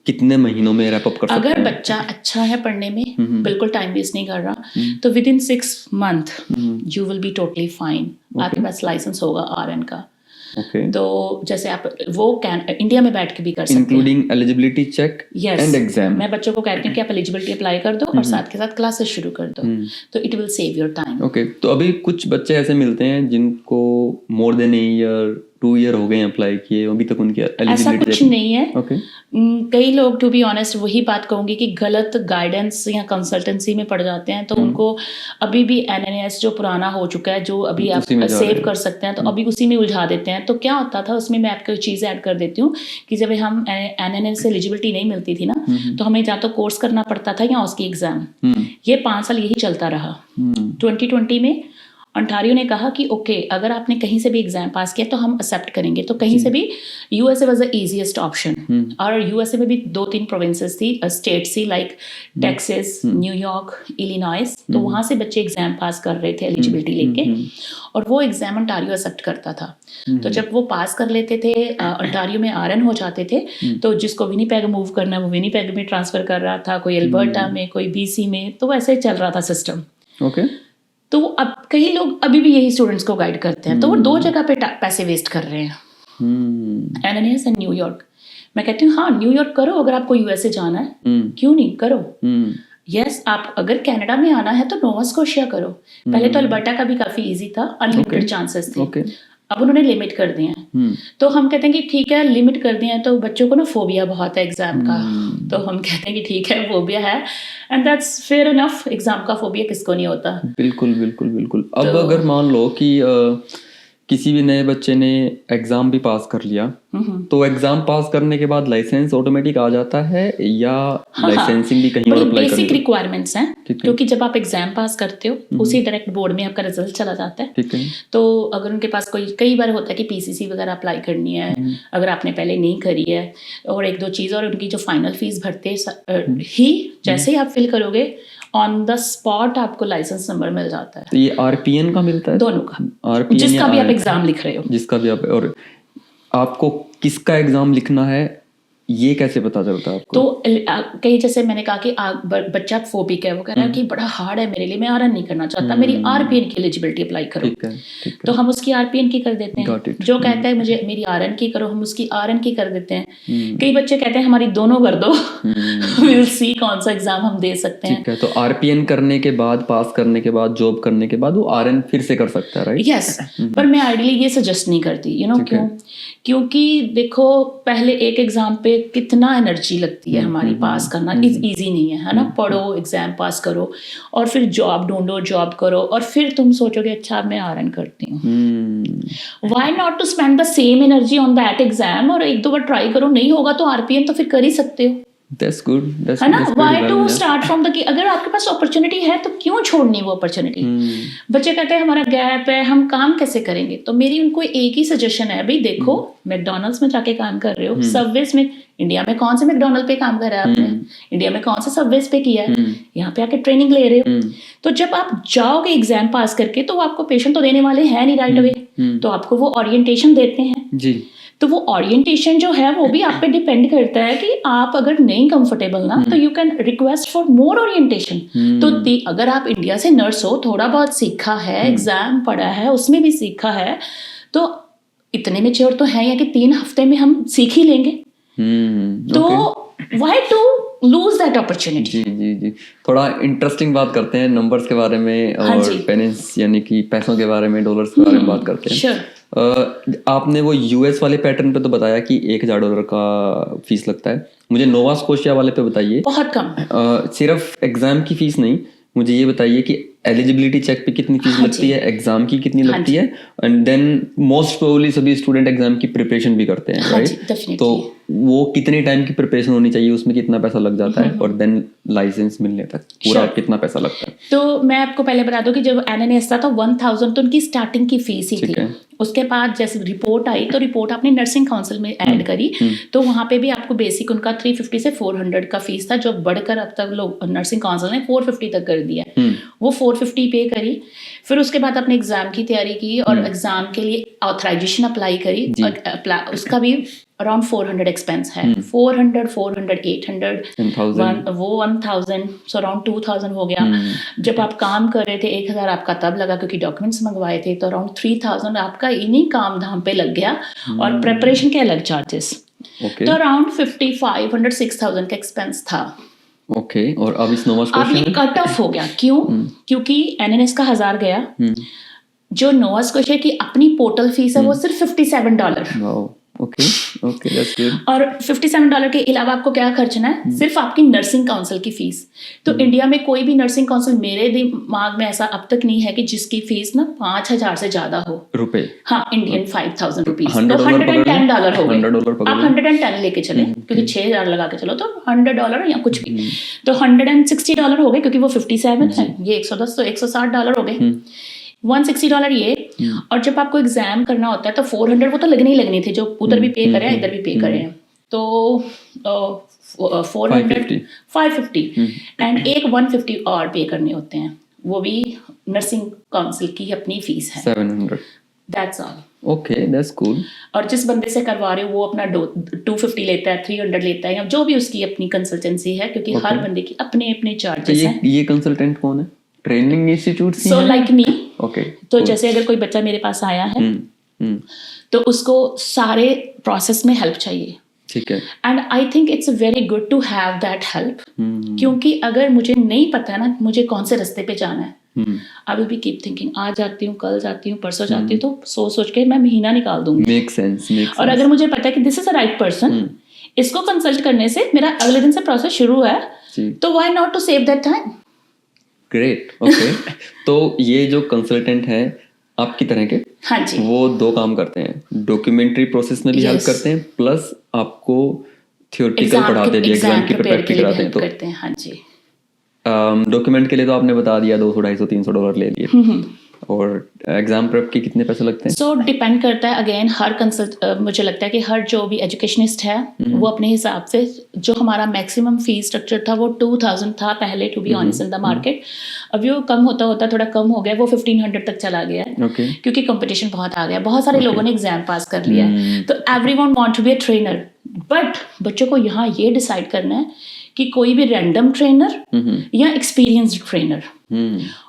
कितने महीनों में रैप अप कर सकते हैं? अगर बच्चा अच्छा है पढ़ने में, बिल्कुल टाइम वेस्ट नहीं कर रहा, तो with in 6 month you will be totally fine. आपके पास लाइसेंस होगा RN का। तो जैसे आप वो इंडिया में बैठ के भी कर सकते हैं, including eligibility check and exam. मैं बच्चों को कहती हूँ कि आप एलिजिबिलिटी अप्लाई कर दो और साथ के साथ क्लासेस शुरू कर दो, तो it will save your time. Okay, तो अभी कुछ बच्चे ऐसे मिलते हैं जिनको more than a year 2 year हो गए अप्लाई किए, अभी तक उनकी ऐसा कुछ नहीं है। ओके। कई लोग टू बी ऑनेस्ट वही बात कहूंगी कि गलत गाइडेंस या कंसल्टेंसी में पड़ जाते हैं, तो उनको अभी भी NNS जो पुराना हो चुका है, जो अभी आप सेव कर सकते हैं, तो अभी उसी में उलझा देते हैं। तो क्या होता था उसमें, मैं आपको चीज़ ऐड कर देती हूँ कि जब हम NNS से एलिजिबिलिटी नहीं मिलती थी ना, तो हमें या तो कोर्स करना पड़ता था या उसकी एग्जाम। ये 5 साल यही चलता रहा। 2020 में ओंटारियो ने कहा कि ओके, अगर आपने कहीं से भी एग्जाम पास किया तो हम एक्सेप्ट करेंगे। तो कहीं से भी USA was the easiest option. और USA में भी 2-3 प्रोविंसेस थी, स्टेट्स थी, लाइक टेक्सास, न्यूयॉर्क, इलिनॉइस। तो वहाँ से बच्चे एग्जाम पास कर रहे थे एलिजिबिलिटी लेके, और वो एग्जाम ओंटारियो एक्सेप्ट करता था। तो जब वो पास कर लेते थे, ओंटारियो में RN हो जाते थे, तो जिसको विनीपेग मूव करना है वो विनीपेग में ट्रांसफर कर रहा था, कोई अल्बर्टा में, कोई BC में। तो वैसे चल रहा था सिस्टम। ओके। तो अब कई लोग अभी भी यही स्टूडेंट्स को गाइड करते हैं, तो वो 2 जगह पे पैसे वेस्ट कर रहे हैं, NNS एंड न्यूयॉर्क। मैं कहती हूँ हाँ, न्यूयॉर्क करो अगर आपको USA जाना है, क्यों नहीं करो। यस, आप अगर कनाडा में आना है तो नोवा स्कोशिया करो। पहले तो अल्बर्टा का भी काफी इजी था, अनलिमिटेड चांसेस थे। अब उन्होंने लिमिट कर दिए हैं। तो हम कहते हैं कि ठीक है, लिमिट कर दिए हैं, तो बच्चों को ना फोबिया बहुत है एग्जाम का। तो हम कहते हैं कि ठीक है, फोबिया है, and that's fair enough. Exam का फोबिया किसको नहीं होता। बिल्कुल बिल्कुल बिल्कुल। अब अगर मान लो कि किसी भी नए बच्चे ने एग्जाम भी पास कर लिया, तो एग्जाम पास करने के बाद लाइसेंस ऑटोमेटिक आ जाता है या लाइसेंसिंग भी कहीं और अप्लाई करनी? बेसिक रिक्वायरमेंट्स हैं, क्योंकि जब आप एग्जाम पास करते हो उसी डायरेक्ट बोर्ड में आपका रिजल्ट चला जाता है। ठीक है। तो अगर उनके पास कई बार होता है कि PCC वगैरह अप्लाई करनी है, अगर आपने पहले नहीं करी है, और 1-2 चीज़, और उनकी जो फाइनल फीस भरते ही जैसे ही आप फिल करोगे ऑन द स्पॉट आपको लाइसेंस नंबर मिल जाता है। तो ये आरपीएन का मिलता है? दोनों का, आरपीएन जिसका भी आप RN? एग्जाम लिख रहे हो, जिसका भी आप, और आपको किसका एग्जाम लिखना है ये कैसे पता चलता है आपको? तो कहीं जैसे मैंने कहा कि बच्चा फोबिक है, वो कह रहा है कि बड़ा हार्ड है मेरे लिए, मैं आरएन नहीं करना चाहता, मेरी आरपीएन की एलिजिबिलिटी अप्लाई करो। ठीक है। तो हम उसकी आरपीएन की कर देते Got हैं। it. जो कहता है मुझे मेरी आरएन की करो, हम उसकी आरएन की कर देते हैं। कई बच्चे कहते हैं हमारी दोनों कर दो, विल सी कौन सा एग्जाम हम दे सकते हैं। ठीक है, तो आरपीएन करने के बाद, पास करने के बाद, जॉब करने के बाद वो आरएन फिर से कर सकता है, राइट? यस, पर मैं आइडियली ये सजेस्ट नहीं करती, यू नो क्यों? क्योंकि देखो पहले एक एग्जाम पे कितना एनर्जी लगती है हमारी, पास करना इजी नहीं है ना? पढ़ो, एग्जाम पास करो, और फिर जॉब ढूंढो, जॉब करो, और फिर तुम सोचोगे अच्छा मैं आरएन करती हूँ। Why not to spend the same energy on that exam, और एक दो बार ट्राई करो, नहीं होगा तो आरपीएन तो फिर कर ही सकते हो, That's good. है ना? Why to start from the key? अगर आपके पास अपॉर्चुनिटी है तो क्यों छोड़नी वो अपॉर्चुनिटी? बच्चे कहते हैं हमारा गैप है, हम काम कैसे करेंगे? तो मेरी उनको एक ही सजेशन है, भाई देखो मैकडॉनल्ड्स में जाके काम कर रहे हो, सबवेज में, इंडिया में कौन से मैकडॉनल्ड पे काम करा है आपने? इंडिया में कौन से सबवेज पे किया है? यहाँ पे आके ट्रेनिंग ले रहे हो। तो जब आप जाओगे एग्जाम पास करके तो वो आपको पेशेंट तो देने वाले हैं नहीं राइट अवे, तो आपको वो ओरिएंटेशन देते हैं जी। तो वो ओरिएंटेशन जो है वो भी आप पे डिपेंड करता है कि आप अगर नहीं कंफर्टेबल ना तो you can request for more orientation. तो अगर आप इंडिया से नर्स हो, थोड़ा बहुत सीखा है, एग्जाम पढ़ा है, उसमें भी सीखा है, तो इतने में श्योर तो है या कि 3 हफ्ते में हम सीख ही लेंगे। तो why to lose that opportunity? जी। थोड़ा इंटरेस्टिंग बात करते हैं नंबर्स के बारे में और पेनिस यानी कि पैसों के बारे में, डॉलर्स के बारे में बात करते हैं। Sure. आपने वो यूएस वाले पैटर्न पे तो बताया कि $1000 का फीस लगता है। मुझे नोवा स्कोशिया वाले पे बताइए। बहुत कम। सिर्फ एग्जाम की फीस नहीं, मुझे ये बताइए कि एलिजिबिलिटी चेक पे कितनी फीस लगती है, एग्जाम की कितनी लगती है, एंड देन मोस्ट प्रोबेबली सभी स्टूडेंट एग्जाम की प्रिपरेशन भी करते हैं, राइट? तो वो कितने टाइम की प्रिपरेशन होनी चाहिए, उसमें कितना पैसा लग जाता है, और देन लाइसेंस मिलने तक पूरा कितना पैसा लगता है? तो मैं आपको पहले बता दूं कि जब एनएनएस था तो 1000 तो उनकी स्टार्टिंग की फीस ही थी। उसके बाद जैसे रिपोर्ट आई तो रिपोर्ट आपने नर्सिंग काउंसिल में ऐड करी, तो वहाँ पे भी आपको बेसिक उनका 350 से 400 का फीस था, जो बढ़कर अब तक लोग नर्सिंग काउंसिल ने 450 तक कर दिया। वो 450 पे करी, फिर उसके बाद अपने एग्जाम की तैयारी की और एग्जाम के लिए ऑथराइजेशन अप्लाई करी, उसका भी अराउंड 400 एक्सपेंस है। 400, 800 वो 1000, सो अराउंड 2000 हो गया। जब आप काम कर रहे थे 1000 आपका तब लगा क्योंकि डॉक्यूमेंट्स मंगवाए थे, तो अराउंड 3000 आपका इन्हीं काम धाम पे लग गया, और प्रेपरेशन के अलग चार्जेस, तो अराउंड 5500 6000 का एक्सपेंस था। ओके, और अब इस नोवा अब ये कट ऑफ हो गया, क्यों? क्योंकि एनएनएस का 1000 गया, जो नोवा स्कोशिया की अपनी पोर्टल फीस है वो सिर्फ $57। Okay, that's good. और $57 के अलावा आपको क्या खर्चना है? सिर्फ आपकी नर्सिंग काउंसिल की फीस। तो इंडिया में कोई भी नर्सिंग काउंसिल मेरे दिमाग में ऐसा अब तक नहीं है कि जिसकी फीस ना 5000 से ज्यादा हो रुपए। हाँ, इंडियन 5000 रुपीज, तो $110 हो गए। $100 आप 110 लेके चले, क्योंकि 6000 लगा के चलो तो $100 या कुछ भी, तो $160 हो गए, क्योंकि वो 57 है, ये 110, तो $160 हो गए। $160 ये, और जब आपको एग्जाम करना होता है तो 400 वो तो लगने ही लगने थे, जो उधर भी पे करें इधर भी पे करें, तो 400 550 एंड एक 150 और पे करने होते हैं, वो भी नर्सिंग काउंसिल की अपनी फीस है 700। That's all. Okay, that's cool. और जिस बंदे से करवा रहे हो वो अपना 250 लेता है, 300 लेता है, या जो भी उसकी अपनी कंसल्टेंसी है, क्योंकि हर बंदे की अपने अपने चार्जेस हैं। ये कंसल्टेंट कौन है? ट्रेनिंग इंस्टीट्यूट से? So like me. ओके, तो जैसे अगर कोई बच्चा मेरे पास आया है तो उसको सारे प्रोसेस में हेल्प चाहिए, ठीक है, and I think it's very good to have that help, क्योंकि अगर मुझे नहीं पता है ना मुझे कौन से रास्ते पे जाना है, I will be keep thinking, आज जाती हूँ, कल जाती हूँ, परसों जाती हूँ, तो सोच के मैं महीना निकाल दूंगी। Make sense. और अगर मुझे पता है कि this is a right person, इसको कंसल्ट करने से मेरा अगले दिन से प्रोसेस शुरू है, तो why not to save that time. Great, okay. तो ये जो कंसल्टेंट है आपकी तरह के, हाँ जी, वो 2 काम करते हैं, डॉक्यूमेंट्री प्रोसेस में भी हेल्प करते हैं, प्लस आपको थियोरेटिकल पढ़ाते भी, एग्जाम की प्रिपेयर कराते हैं। तो हाँ जी, डॉक्यूमेंट के लिए तो आपने बता दिया $200, $250, $300 ले लिए, और एग्जाम प्रेप के कितने पैसे लगते हैं? सो डिपेंड करता है अगेन हर मुझे लगता है कि हर जो भी एजुकेशनिस्ट है वो अपने हिसाब से, जो हमारा मैक्सिमम फीस स्ट्रक्चर था वो 2000 था पहले, to be honest in the market. अभी वो कम होता होता थोड़ा कम हो गया, वो 1500 तक चला गया है क्योंकि कंपटीशन बहुत आ गया, बहुत सारे लोगों ने एग्जाम पास कर लिया है, तो everyone want to be a trainer. But बच्चों को यहाँ ये डिसाइड करना है कि कोई भी रैंडम ट्रेनर या एक्सपीरियंस्ड ट्रेनर।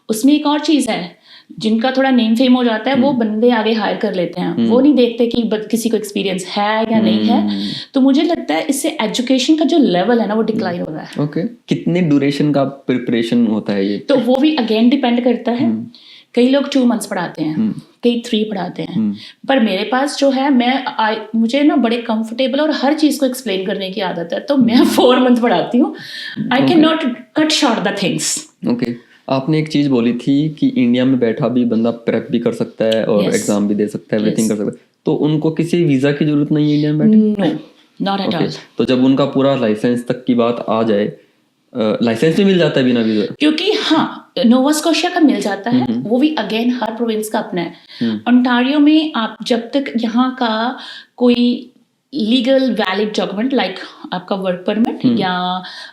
उसमें एक और चीज़ है, जिनका थोड़ा नेम फेम हो जाता है वो बंदे आगे हायर कर लेते हैं, वो नहीं देखते कि किसी को एक्सपीरियंस है या नहीं है। तो मुझे लगता है इससे एजुकेशन का जो लेवल है ना वो डिक्लाइन हो रहा है। ओके, कितने ड्यूरेशन का प्रिपरेशन होता है ये? तो वो भी अगेन डिपेंड करता है। कई लोग 2 मंथ्स पढ़ाते हैं, कई 3 पढ़ाते हैं, पर मेरे पास जो है मुझे ना बड़े कंफर्टेबल और हर चीज़ को एक्सप्लेन करने की आदत है, तो मैं 4 मंथ पढ़ाती हूँ। I can not cut short the things. Okay, आपने एक चीज़ बोली थी कि इंडिया में बैठा भी बंदा प्रेप भी कर सकता है और एग्जाम भी दे सकता है, एवरीथिंग कर सकता है, तो उनको किसी वीज़ा की जरूरत नहीं है इंडिया में बैठे? No, not at all. तो जब उनका पूरा लाइसेंस तक की बात आ जाए, लाइसेंस भी मिल जाता है बिना वीज़ा? क्योंकि हाँ, नोवा स्कोशिया का मिल जाता है, वो भी अगेन हर प्रोविंस का अपना है। ओंटारियो में आप जब तक यहाँ का कोई लीगल वैलिड डॉक्यूमेंट लाइक आपका वर्क परमिट या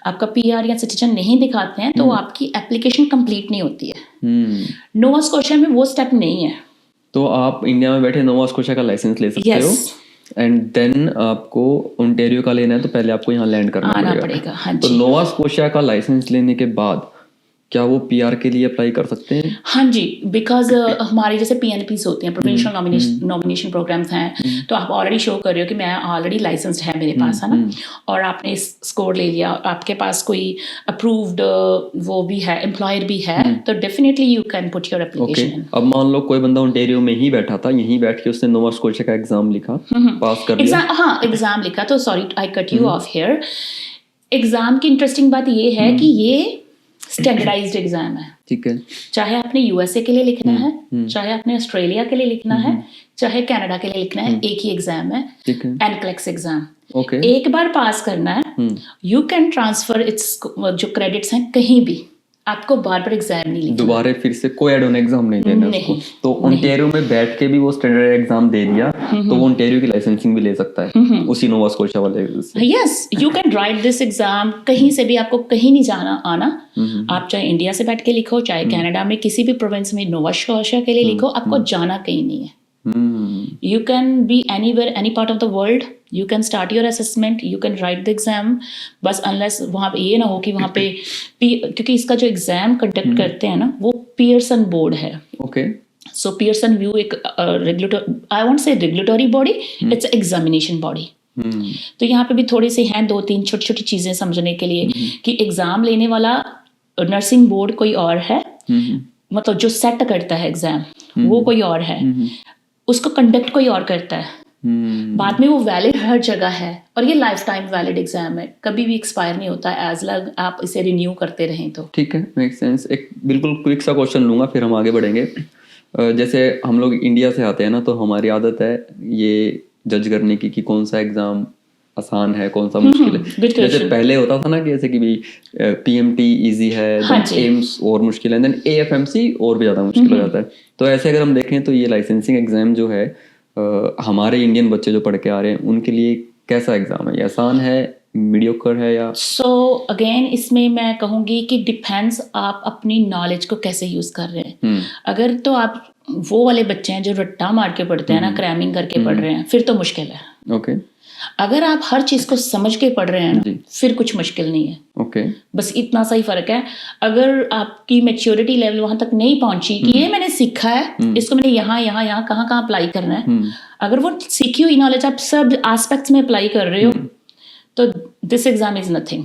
आपका पीआर या सिटीजन नहीं दिखाते हैं, तो आपकी एप्लीकेशन कंप्लीट नहीं होती है। नोवा स्कोशिया में वो स्टेप नहीं है। तो आप इंडिया में बैठे नोवा स्कोशिया का लाइसेंस ले सकते हो, एंड देन आपको ओंटारियो का लेना है तो पहले आपको यहाँ लैंड करना पड़ेगा। हाँ जी। तो नोवा स्कोशिया का लाइसेंस लेने के बाद क्या वो पीआर के लिए अप्लाई कर सकते हैं? हाँ जी, बिकॉज हमारी जैसे पीएनपीस होते हैं, प्रोविंशियल नॉमिनेशन प्रोग्राम्स हैं, तो आप ऑलरेडी शो कर रहे हो कि मैं ऑलरेडी लाइसेंस्ड है मेरे पास, है ना, और आपने स्कोर ले लिया, आपके पास कोई अप्रूव्ड वो भी है, एम्प्लॉयर भी है, तो definitely you can put your application. अब मान लो कोई बंदा ओंटारियो में ही बैठा था, यहीं बैठ के उसने नोवा स्कोशिया का एग्जाम लिखा, पास कर लिया। हाँ, एग्जाम लिखा, तो sorry I cut you of here. Exam की इंटरेस्टिंग बात ये है कि ये स्टैंडर्डाइज्ड एग्जाम है। ठीक है, चाहे आपने यूएसए के लिए लिखना है, चाहे आपने ऑस्ट्रेलिया के लिए लिखना है, चाहे कनाडा के लिए लिखना है, एक ही एग्जाम है, एनक्लेक्स एग्जाम। एक बार पास करना है, यू कैन ट्रांसफर इट्स जो क्रेडिट्स हैं कहीं भी, आपको बार बार एग्जाम नहीं लिखना, दोबारा फिर से कोई एड ऑन एग्जाम नहीं देना उसको। तो ओंटारियो में बैठ के भी वो स्टैंडर्ड एग्जाम दे दिया तो वो ओंटारियो की लाइसेंसिंग भी ले सकता है उसी नोवा स्कोशिया वाले से। Yes, you can write this exam कहीं से भी, आपको कहीं नहीं जाना आना। आप चाहे इंडिया से बैठ के लिखो, चाहे कनाडा में किसी भी प्रोविंस में नोवा स्कोशिया के लिए लिखो, आपको जाना कहीं नहीं है। You can be anywhere, any part of the world. You can start your assessment. You can write the exam. बस unless वहाँ पे ये ना हो कि वहाँ पे क्योंकि इसका जो एग्जाम कंडक्ट करते हैं ना वो पियर्सन बोर्ड है। Okay. So पियर्सन व्यू एक I won't say regulatory body. It's an examination body. तो यहाँ पे भी थोड़ी सी हैं 2-3 छोटी छोटी चीजें समझने के लिए कि एग्जाम लेने वाला नर्सिंग बोर्ड कोई और है, मतलब जो सेट करता है एग्जाम वो कोई और है, उसको कंडक्ट कोई और करता है। बाद में वो वैलिड हर जगह है और ये लाइफ टाइम वैलिड एग्जाम है, कभी भी एक्सपायर नहीं होता एज लॉन्ग आप इसे रिन्यू करते रहें तो। ठीक है, मेक सेंस। एक बिल्कुल क्विक सा क्वेश्चन लूंगा फिर हम आगे बढ़ेंगे। जैसे हम लोग इंडिया से आते हैं ना, तो हमारी आदत है ये जज करने की कि कौन सा एग्जाम आसान है कौन सा मुश्किल है। जैसे पहले होता था ना कि जैसे कि भाई पीएमटी इजी है, एम्स और मुश्किल है, देन एएफएमसी और भी ज़्यादा मुश्किल हो जाता है। तो ऐसे अगर हम देखें तो ये लाइसेंसिंग एग्जाम जो है हमारे इंडियन बच्चे जो पढ़ के आ रहे हैं उनके लिए कैसा एग्जाम है? ये आसान है, मीडियोकर है या? सो अगेन इसमें मैं कहूँगी कि डिपेंड्स आप अपनी नॉलेज को कैसे यूज़ कर रहे हैं। अगर तो आप वो वाले बच्चे हैं जो रट्टा मार के पढ़ते हैं ना, क्रैमिंग करके पढ़ रहे हैं, फिर तो मुश्किल है। ओके। अगर आप हर चीज को समझ के पढ़ रहे हैं ना, फिर कुछ मुश्किल नहीं है। ओके। बस इतना सा ही फर्क है। अगर आपकी मैच्योरिटी लेवल वहां तक नहीं पहुंची कि ये मैंने सीखा है, इसको मैंने यहाँ यहाँ यहाँ कहाँ कहाँ अप्लाई करना है, अगर वो सीखी हुई नॉलेज आप सब एस्पेक्ट्स में अप्लाई कर रहे हो, तो दिस एग्जाम इज नथिंग।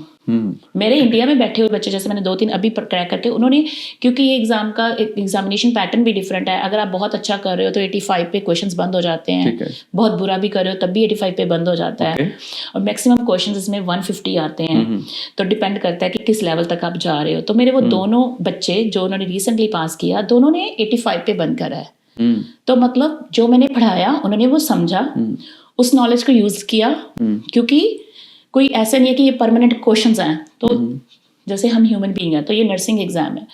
मेरे इंडिया में बैठे हुए बच्चे, जैसे मैंने 2-3 अभी क्रैक करके, उन्होंने, क्योंकि ये एग्जाम का एग्जामिनेशन पैटर्न भी डिफरेंट है। अगर आप बहुत अच्छा कर रहे हो तो 85 पे क्वेश्चंस बंद हो जाते हैं, बहुत बुरा भी कर रहे हो तब भी 85 पे बंद हो जाता है, और मैक्सिमम क्वेश्चंस इसमें 150 आते हैं। तो डिपेंड करता है कि किस लेवल तक आप जा रहे हो। तो मेरे वो दोनों बच्चे जो उन्होंने रिसेंटली पास किया, दोनों ने 85 पे बंद करा है। तो मतलब जो मैंने पढ़ाया उन्होंने वो समझा, उस नॉलेज को यूज किया, क्योंकि कोई ऐसा नहीं है कि ये परमानेंट क्वेश्चंस हैं। तो जैसे हम ह्यूमन बीइंग है, तो ये नर्सिंग एग्जाम है,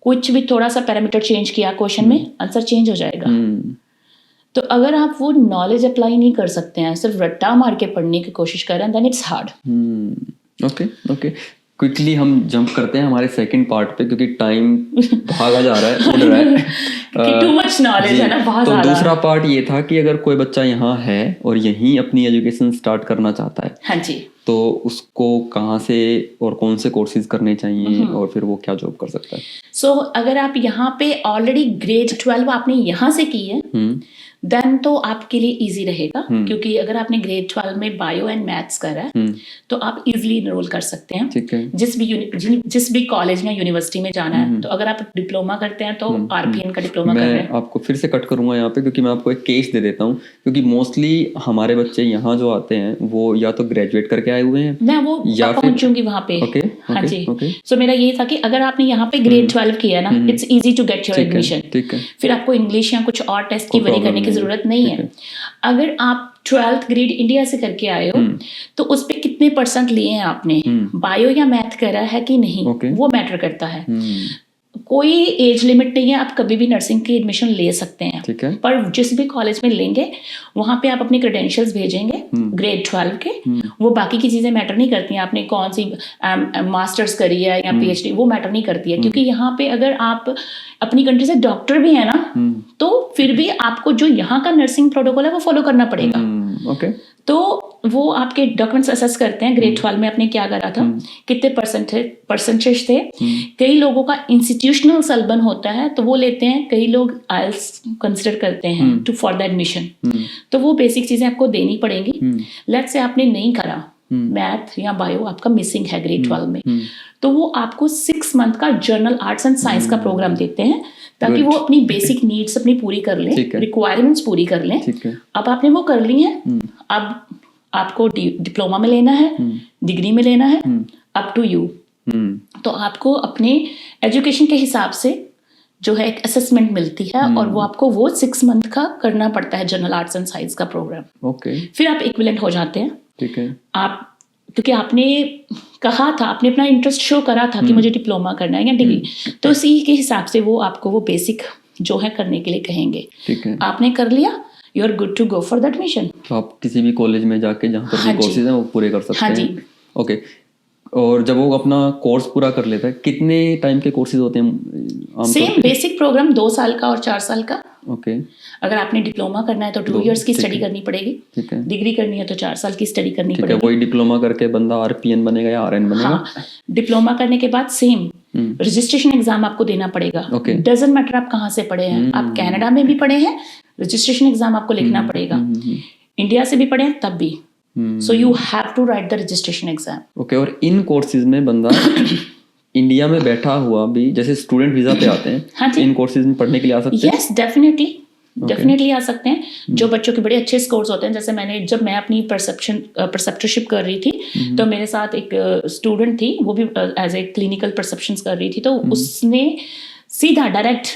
कुछ भी थोड़ा सा पैरामीटर चेंज किया क्वेश्चन में, आंसर चेंज हो जाएगा। तो अगर आप वो नॉलेज अप्लाई नहीं कर सकते हैं, सिर्फ रट्टा मार के पढ़ने की कोशिश कर रहे हैं, then it's hard. Okay quickly हम जंप करते हैं हमारे सेकंड पार्ट पे, क्योंकि टाइम भागा जा रहा है, उड़ रहा है कि टू मच नॉलेज है ना, बहुत तो ज़्यादा। दूसरा पार्ट ये था कि अगर कोई बच्चा यहाँ है और यहीं अपनी एजुकेशन स्टार्ट करना चाहता है, हाँ जी, तो उसको कहाँ से और कौन से कोर्सेज करने चाहिए और फिर वो क्या जॉब कर सकता है? सो अगर आप यहाँ पे ऑलरेडी ग्रेड 12 आपने यहाँ से की है, देन तो आपके लिए इजी रहेगा, क्योंकि अगर आपने ग्रेड 12 में बायो एंड मैथ्स करा है तो आप इजीली इनरोल कर सकते हैं। ठीक है। जिस भी कॉलेज में यूनिवर्सिटी में जाना है, तो अगर आप डिप्लोमा करते हैं तो आरपीएन का डिप्लोमा कर रहे हैं। मैं आपको फिर से कट करूंगा यहाँ पे, क्योंकि मैं आपको एक केस दे देता हूँ, क्योंकि मोस्टली हमारे बच्चे यहाँ जो आते हैं वो या तो ग्रेजुएट करके आए हुए हैं, मैं वो या फिर पहुंचूंगी वहां पे। ओके, हाँ जी। ओके। सो मेरा ये था कि अगर आपने यहाँ पे ग्रेड 12 किया ना, it's easy to get your admission. ठीक है। फिर आपको इंग्लिश या कुछ और टेस्ट की कोई वरी करने problem की नहीं जरूरत नहीं है। अगर आप 12th ग्रेड इंडिया से करके आए हो, तो उस पे कितने परसेंट लिए हैं आपने, बायो या मैथ करा है कि नहीं, वो मैटर करता है। कोई एज लिमिट नहीं है, आप कभी भी नर्सिंग की एडमिशन ले सकते हैं। ठीक है। पर जिस भी कॉलेज में लेंगे वहां पे आप अपने क्रेडेंशियल्स भेजेंगे ग्रेड 12 के, वो बाकी की चीजें मैटर नहीं करती हैं, आपने कौन सी मास्टर्स करी है या पीएचडी, वो मैटर नहीं करती है। क्योंकि यहाँ पे अगर आप अपनी कंट्री से डॉक्टर भी है ना, तो फिर भी आपको जो यहाँ का नर्सिंग प्रोटोकॉल है वो फॉलो करना पड़ेगा। ओके। तो वो आपके डॉक्यूमेंट्स असेस करते हैं, ग्रेड 12 में आपने क्या करा था, कितने परसेंटेज थे। कई लोगों का इंस्टीट्यूशनल सलबन होता है तो वो लेते हैं, कई लोग आइल्स कंसिडर करते हैं टू फॉर द एडमिशन। तो वो बेसिक चीजें आपको देनी पड़ेंगी। लेट्स से आपने नहीं करा, मैथ या बायो आपका मिसिंग है ग्रेड 12 में, तो वो आपको 6 मंथ का जर्नल आर्ट्स एंड साइंस का प्रोग्राम देते हैं, ताकि वो अपनी बेसिक नीड्स अपनी पूरी कर लें, रिक्वायरमेंट्स पूरी कर लें। अब आपने वो कर ली है, अब आपको डिप्लोमा में लेना है, डिग्री में लेना है, अप टू यू। तो आपको अपने एजुकेशन के हिसाब से जो है एक असेसमेंट मिलती है, और वो आपको वो 6 मंथ का करना पड़ता है जर्नल आर्ट्स एंड साइंस का प्रोग्राम। ओके। फिर आप इक्विवेलेंट हो जाते हैं। ठीक है। आप क्योंकि आपने कहा था, आपने अपना इंटरेस्ट शो करा था कि मुझे डिप्लोमा करना है या डिग्री, तो उसी के हिसाब से वो आपको वो बेसिक जो है करने के लिए कहेंगे। ठीक है। आपने कर लिया, you are good to go for the admission. तो आप किसी भी कॉलेज में जाके जहाँ पर भी कोर्सेज हैं वो पूरे कर सकते हैं। हाँ जी। ओके। और जब वो अपना कोर्स पूरा कर लेता है, कितने टाइम के कोर्सेज होते हैं? सेम बेसिक प्रोग्राम 2 साल का और 4 साल का। ओके। अगर आपने डिप्लोमा करना है तो 2 इयर्स की स्टडी करनी पड़ेगी। ठीक है। डिग्री करनी है तो 4 साल की स्टडी करनी ठीक है। पड़ेगी। वही डिप्लोमा करके बंदा आरपीएन बनेगा या आरएन बनेगा? हाँ, डिप्लोमा करने के बाद सेम रजिस्ट्रेशन एग्जाम आपको देना पड़ेगा। डजंट मैटर आप कहाँ से पढ़े हैं, आप कनाडा में भी पढ़े हैं, रजिस्ट्रेशन एग्जाम आपको लिखना पड़ेगा। इंडिया से भी पढ़े हैं तब भी, so you have to write the registration exam. Okay. और इन कोर्सेज में बंदा इंडिया में बैठा हुआ भी, जैसे स्टूडेंट वीजा पे आते हैं, हाँ जी, इन कोर्सेज में पढ़ने के लिए आ सकते हैं? यस, डेफिनेटली आ सकते हैं। जो बच्चों के बड़े अच्छे स्कोर्स होते हैं, जैसे जब मैं अपनी परसेप्टरशिप कर रही थी, तो मेरे साथ एक स्टूडेंट थी, वो भी एज ए क्लिनिकल परसेप्शंस कर रही थी, तो उसने सीधा डायरेक्ट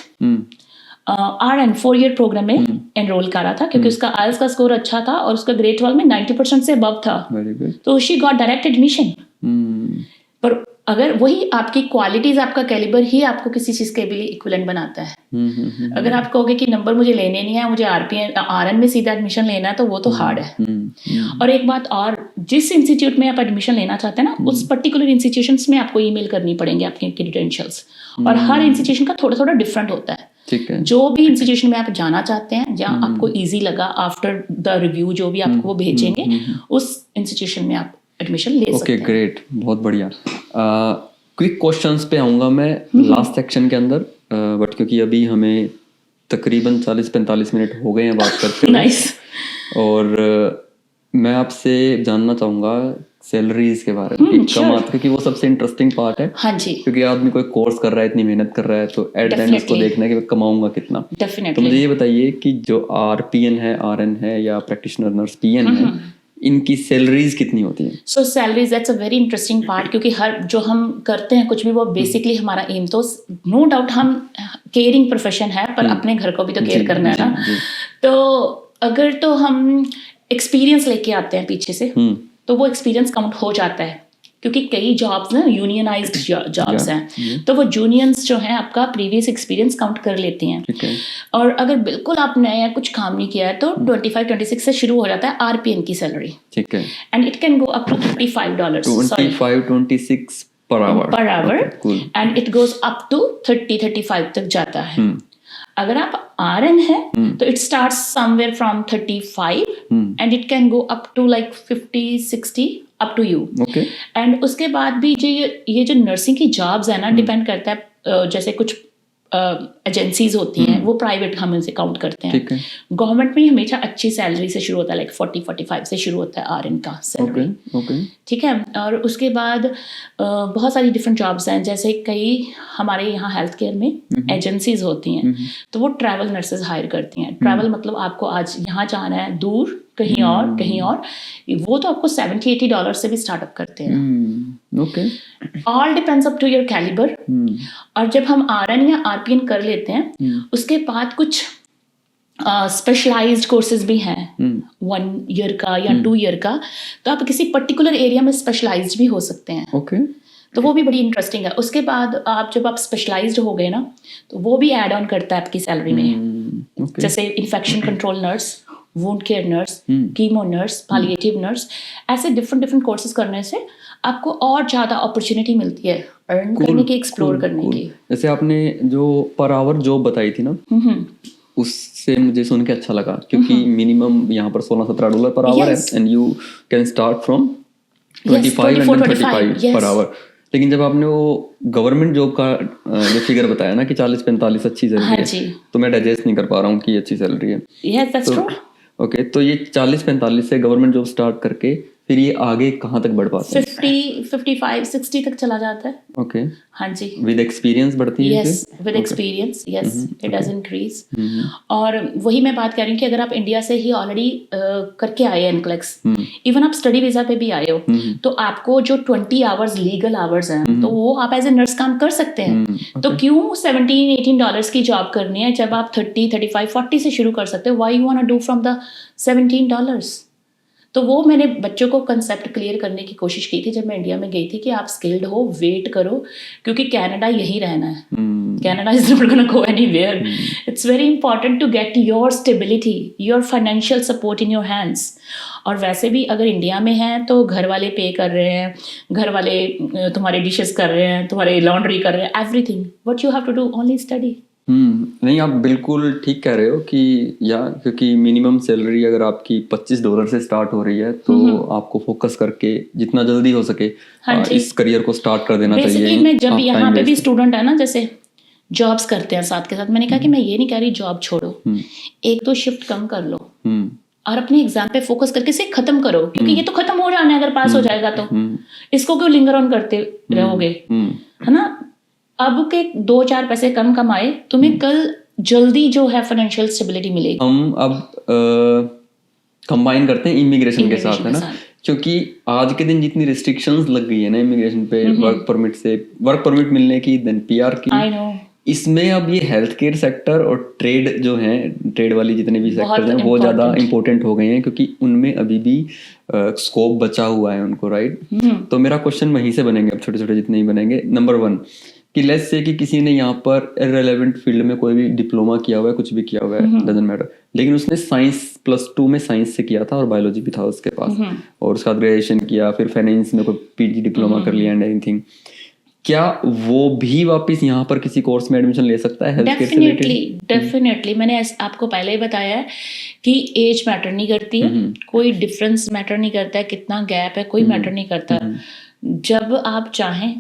RN 4 ईयर प्रोग्राम में एनरोल करा था, क्योंकि उसका आइल्स का स्कोर अच्छा था और उसका ग्रेड 12 में 90% से अबव था। तो शी गॉट डायरेक्ट एडमिशन। पर अगर वही आपकी क्वालिटीज, आपका कैलिबर ही आपको किसी चीज के लिए इक्विवेलेंट बनाता है। अगर आप कहोगे कि नंबर मुझे लेने नहीं है, मुझे RN में सीधा एडमिशन लेना है, तो वो तो हार्ड है। और एक बात और, जिस इंस्टीट्यूट में आप एडमिशन लेना चाहते हैं ना, उस पर्टिकुलर इंस्टीट्यूशंस में आपको ईमेल करनी पड़ेंगे आपके क्रेडेंशियल्स, और हर इंस्टीट्यूशन का थोड़ा थोड़ा डिफरेंट होता है। ठीक है। जो भी इंस्टीट्यूशन में आप जाना चाहते हैं, जहाँ आपको इजी लगा, आफ्टर द रिव्यू जो भी आपको वो भेजेंगे, उस इंस्टीट्यूशन में आप एडमिशन ले सकते हैं। ओके, ग्रेट, बहुत बढ़िया। क्विक क्वेश्चंस पे आऊँगा मैं लास्ट सेक्शन के अंदर, बट क्योंकि अभी हमें तकरीबन 40-45 मिनट हो गए हैं बात करते हुए। नाइस। और मैं आपसे जानना चाहूँगा सैलरीज के बारे में, क्योंकि वो सबसे इंटरेस्टिंग पार्ट है। हाँ जी। क्योंकि आदमी कोई कोर्स कर रहा है, इतनी मेहनत कर रहा है, तो एट द एंड उसको देखना है कि मैं कमाऊंगा कितना। तो मुझे ये बताइए कि जो RPN है, RN है, या प्रैक्टिशनर नर्स PN है, इनकी सैलरीज कितनी होती हैं? So salaries, that's a very interesting part, क्योंकि हर जो हम करते हैं कुछ भी, वो बेसिकली हमारा एम, तो नो डाउट हम केयरिंग प्रोफेशन है, पर अपने घर को भी तो केयर करना है ना। तो अगर तो हम एक्सपीरियंस लेके आते हैं पीछे से, तो वो एक्सपीरियंस काउंट हो जाता है क्योंकि कई जॉब्स ना यूनियनाइज्ड जॉब्स हैं, तो वो जूनियर्स जो हैं आपका प्रीवियस एक्सपीरियंस काउंट कर लेती हैं। ठीक है। और अगर बिल्कुल आपने या कुछ काम नहीं किया है तो 25-26 से शुरू हो जाता है आरपीएन की सैलरी। ठीक है। And it can go up to $55 25-26 per hour Okay, cool. and it goes up to 30-35 तक जाता है। अगर आप RN है तो it starts somewhere from 35 and it can go up to like 50-60 up to you। Okay. and उसके बाद भी जो ये जो नर्सिंग की जॉब्स है ना, डिपेंड करता है, जैसे कुछ एजेंसीज होती हैं वो प्राइवेट हम उनसे काउंट करते हैं। ठीक है। गवर्नमेंट में हमेशा अच्छी सैलरी से शुरू होता है, लाइक 40-45 से शुरू होता है आरएन का सैलरी। ओके। ठीक है। और उसके बाद बहुत सारी डिफरेंट जॉब्स हैं, जैसे कई हमारे यहाँ हेल्थ केयर में एजेंसीज होती हैं, तो वो ट्रैवल नर्सेज हायर करती हैं। ट्रैवल मतलब आपको आज यहाँ जाना है दूर, कहीं और, वो तो आपको $70-80 से भी स्टार्टअप करते हैं। Okay. All depends up to your calibre. और जब हम आरएन या आरपीएन कर लेते हैं उसके बाद कुछ स्पेशलाइज्ड कोर्सेज भी हैं 1 ईयर का या 2 ईयर का, तो आप किसी पर्टिकुलर एरिया में स्पेशलाइज्ड भी हो सकते हैं। ओके। तो वो भी बड़ी इंटरेस्टिंग है। उसके बाद जब आप स्पेशलाइज्ड हो गए ना, तो वो भी ऐड ऑन करता है आपकी सैलरी में। जैसे infection control nurse, wound care nurse, chemo nurse, palliative nurse, ऐसे डिफरेंट कोर्सेज करने से आपको और ज़्यादा अपॉर्चुनिटी मिलती है अर्न करने की, एक्सप्लोर करने की। जैसे आपने जो पर आवर जॉब बताई थी ना, उससे मुझे सुन के अच्छा लगा, क्योंकि मिनिमम यहाँ पर $16-17 पर आवर है and you can start from 25 and 35 per hour. लेकिन जब आपने वो गवर्नमेंट जॉब का जो फिगर बताया ना कि 40-45 अच्छी सैलरी है, तो मैं डाइजेस्ट नहीं कर पा रहा हूँ कि अच्छी सैलरी है। Yes, that's true. ओके, तो ये 40-45 से गवर्नमेंट जॉब स्टार्ट करके फिर ये आगे कहाँ तक बढ़ पाता है? 50-55-60 तक चला जाता है। ओके। हाँ जी। विद एक्सपीरियंस बढ़ती है? Yes, with experience, yes, it does increase. और वही मैं बात कर रही हूँ कि अगर आप इंडिया से ही ऑलरेडी करके आए हैं NCLEX, इवन आप स्टडी वीजा पे भी आए हो, तो आपको जो 20 आवर्स लीगल आवर्स हैं, तो वो आप एज ए नर्स काम कर सकते हैं। तो क्यों $17-18 की जॉब करनी है जब आप 30-35-40 से शुरू कर सकते हो? Why you want to do from the $17? तो वो मैंने बच्चों को कंसेप्ट क्लियर करने की कोशिश की थी जब मैं इंडिया में गई थी कि आप स्किल्ड हो, वेट करो, क्योंकि कनाडा यही रहना है। Canada is not gonna go anywhere. It's very important to get your stability, your financial support in your hands. और वैसे भी अगर इंडिया में हैं तो घर वाले पे कर रहे हैं, घर वाले तुम्हारे डिशेस कर रहे हैं, तुम्हारे लॉन्ड्री कर रहे हैं, everything. What you have to do, only study. नहीं, आप बिल्कुल ठीक कह रहे हो कि क्योंकि मिनिमम सैलरी अगर आपकी $25 से स्टार्ट हो रही है, तो आपको फोकस करके जितना जल्दी हो सके इस करियर को स्टार्ट कर देना चाहिए। बेसिकली मैं जब यहाँ पे भी स्टूडेंट है ना, जैसे जॉब्स करते हैं साथ के साथ, मैंने कहा कि मैं ये नहीं कह रही जॉब छोड़ो, 1-2 शिफ्ट कम कर लो और अपने एग्जाम पे फोकस करके इसे खत्म करो, क्योंकि ये तो खत्म हो जाना है अगर पास हो जाएगा तो। इसको क्यों लिंगर ऑन करते रहोगे, है ना? अब के 2-4 पैसे कम कमाए, तुम्हें कल जल्दी जो है फाइनेंशियल स्टेबिलिटी मिलेगी। हम अब कंबाइन करते हैं इमिग्रेशन के साथ, है ना? क्योंकि आज के दिन जितनी रिस्ट्रिक्शंस लग गई है ना इमिग्रेशन पे, वर्क परमिट मिलने की, देन PR की, आई नो, इसमें अब ये हेल्थ केयर सेक्टर और ट्रेड जो है, ट्रेड वाली जितने भी सेक्टर हैं वो ज़्यादा इंपॉर्टेंट हो गए हैं, क्योंकि उनमें अभी भी स्कोप बचा हुआ है उनको, राइट? तो मेरा क्वेश्चन वहीं से बनेंगे, अब छोटे छोटे जितने ही बनेंगे। नंबर 1 कि लेट्स से कि किसी ने यहाँ पर इररिलेवेंट फील्ड में कोई भी डिप्लोमा किया हुआ है, कुछ भी किया हुआ है, डजंट मैटर, लेकिन उसने साइंस +2 में साइंस से किया था और बायोलॉजी भी था उसके पास, और उसका ग्रेजुएशन किया, फिर फाइनेंस में कोई PG डिप्लोमा कर लिया एंड एनीथिंग, क्या वो भी वापस यहाँ पर किसी कोर्स में एडमिशन ले सकता है हेल्थ केयर से रिलेटेड? डेफिनेटली। मैंने आपको पहले ही बताया है कि एज मैटर नहीं करती है, कोई डिफरेंस मैटर नहीं करता है, कितना गैप है कोई मैटर नहीं करता। जब आप चाहें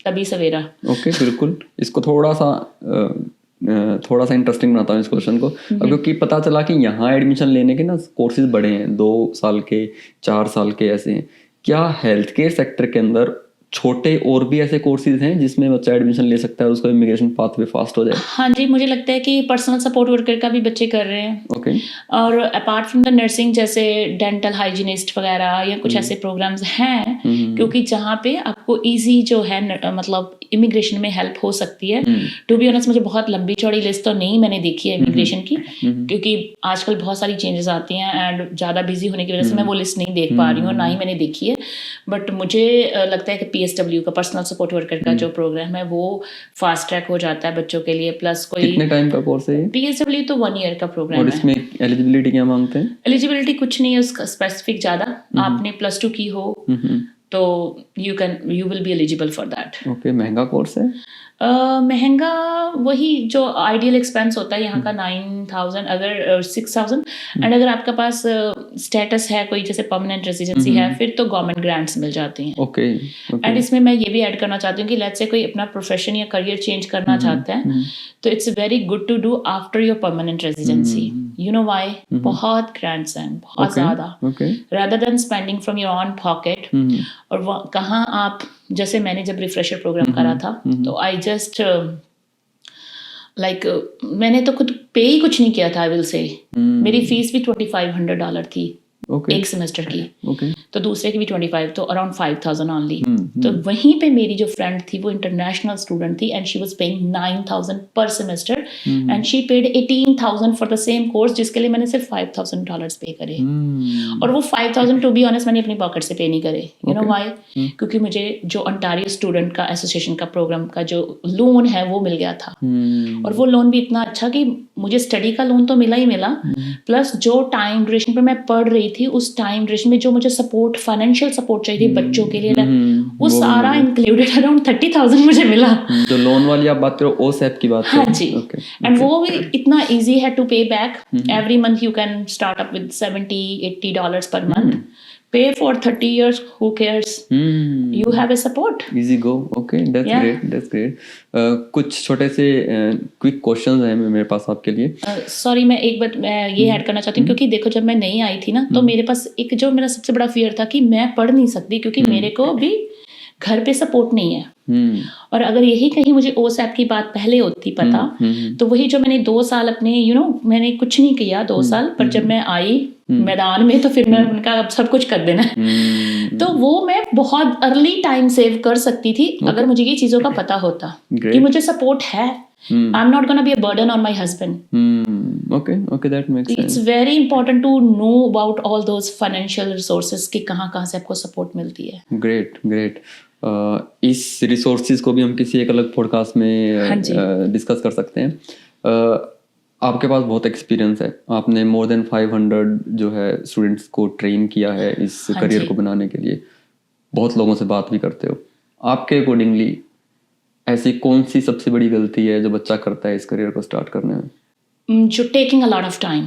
तभी सवेरा। ओके, बिल्कुल। इसको थोड़ा सा इंटरेस्टिंग बनाता हूँ इस क्वेश्चन को, क्योंकि पता चला कि यहाँ एडमिशन लेने के ना कोर्सेज बड़े हैं, 2 साल के, 4 साल के ऐसे हैं। क्या हेल्थ केयर सेक्टर के अंदर छोटे और भी ऐसे कोर्सेज हैं जिसमें बच्चा एडमिशन ले सकता है और उसका इमिग्रेशन पाथवे फास्ट हो जाए? हाँ जी, मुझे लगता है कि पर्सनल सपोर्ट वर्कर का भी बच्चे कर रहे हैं। ओके। और अपार्ट फ्रॉम द नर्सिंग जैसे डेंटल हाइजीनिस्ट वगैरह या कुछ ऐसे प्रोग्राम्स हैं, क्योंकि जहाँ पे आपको इजी जो है मतलब इमिग्रेशन में हेल्प हो सकती है। टू बी ऑनेस्ट मुझे बहुत लंबी चौड़ी लिस्ट तो नहीं मैंने देखी है इमिग्रेशन की, क्योंकि आजकल बहुत सारी चेंजेस आती हैं एंड ज़्यादा बिजी होने की वजह से मैं वो लिस्ट नहीं देख पा रही हूँ, ना ही मैंने देखी है। बट मुझे लगता है कि PSW का पर्सनल सपोर्ट वर्कर का जो प्रोग्राम है वो फास्ट ट्रैक हो जाता है बच्चों के लिए। प्लस कोई कितने टाइम का कोर्स है ये? PSW तो 1 ईयर का प्रोग्राम और है। इसमें एलिजिबिलिटी क्या मांगते हैं? एलिजिबिलिटी कुछ नहीं है उसका स्पेसिफिक ज़्यादा, आपने +2 की हो तो you will be eligible for that. Okay. महंगा कोर्स है? महंगा वही जो आइडियल एक्सपेंस होता है यहाँ का 9,000 अगर 6,000 एंड अगर आपके पास स्टेटस है कोई जैसे परमानेंट रेजिडेंसी है फिर तो गवर्नमेंट ग्रांट्स मिल जाती हैं। ओके। एंड इसमें मैं ये भी ऐड करना चाहती हूँ कि लेट्स से कोई अपना प्रोफेशन या करियर चेंज करना चाहता है तो it's very good to do after your permanent residency. You know why? बहुत ग्रांट्स हैं, बहुत ज़्यादा, rather than spending from your own pocket. और कहाँ आप, जैसे मैंने जब रिफ्रेशर प्रोग्राम करा था तो आई जस्ट मैंने तो खुद पे ही कुछ नहीं किया था। आई विल से मेरी फीस भी $2,500 थी एक सेमेस्टर की, तो दूसरे की भी 25, तो अराउंड 5,000 ऑनली। तो वहीं पे मेरी जो फ्रेंड थी वो इंटरनेशनल स्टूडेंट थी एंड शी वाज पेइंग 9,000 पर semester and she paid 18,000 for the same course जिसके लिए मैंने सिर्फ $5,000 पे करे। और वो 5,000 टू बी ऑनेस्ट मैंने अपनी पॉकेट से पे नहीं करे। You know why? क्योंकि मुझे जो ओंटारियो स्टूडेंट का एसोसिएशन का प्रोग्राम का जो लोन है वो मिल गया था और वो लोन भी इतना अच्छा कि मुझे स्टडी का लोन तो मिला ही मिला, प्लस जो टाइम ड्यूरेशन पे मैं पढ़ रही थी उस टाइम ड्यूरेशन में जो मुझे सपोर्ट, फाइनेंशियल सपोर्ट चाहिए थी बच्चों के लिए वो सारा इंक्लूडेड अराउंड 30,000 मुझे मिला। जो लोन वाली आप बात करो OSAP की बात हाँ जी। एंड वो भी इतना इजी है टू पे back. Every month you can start up with $70-80 per month, pay for 30 years, who cares? You have a support. Easy go. Okay, that's great. कुछ छोटे से क्विक क्वेश्चंस हैं मेरे पास आपके लिए। सॉरी मैं एक बात मैं ये ऐड करना चाहती हूँ, क्योंकि देखो जब मैं नई आई थी ना तो मेरे पास एक जो मेरा सबसे बड़ा फियर था कि मैं पढ़ नहीं सकती क्योंकि मेरे को भी घर पे सपोर्ट नहीं है। और अगर यही कहीं मुझे OSAP की बात पहले होती पता तो वही जो मैंने 2 साल अपने मैंने कुछ नहीं किया 2 साल, पर जब मैं आई मैदान में तो फिर मैं उनका अब सब कुछ कर देना तो वो मैं बहुत अर्ली टाइम सेव कर सकती थी अगर मुझे ये चीज़ों का पता होता कि मुझे सपोर्ट है। I am not gonna be a burden on my husband. Okay, that makes sense. It's very important to know about all those financial resources कि कहाँ से आपको सपोर्ट मिलती है। Great. इस रिसोर्सेज को भी हम किसी एक अलग पॉडकास्ट में डिस्कस कर सकते हैं। आपके पास बहुत एक्सपीरियंस है, आपने मोर देन 500 जो है स्टूडेंट्स को ट्रेन किया है इस करियर को बनाने के लिए, बहुत लोगों से बात भी करते हो। आपके अकॉर्डिंगली ऐसी कौन सी सबसे बड़ी गलती है जो बच्चा करता है इस करियर को स्टार्ट करने में? जो taking a lot of time,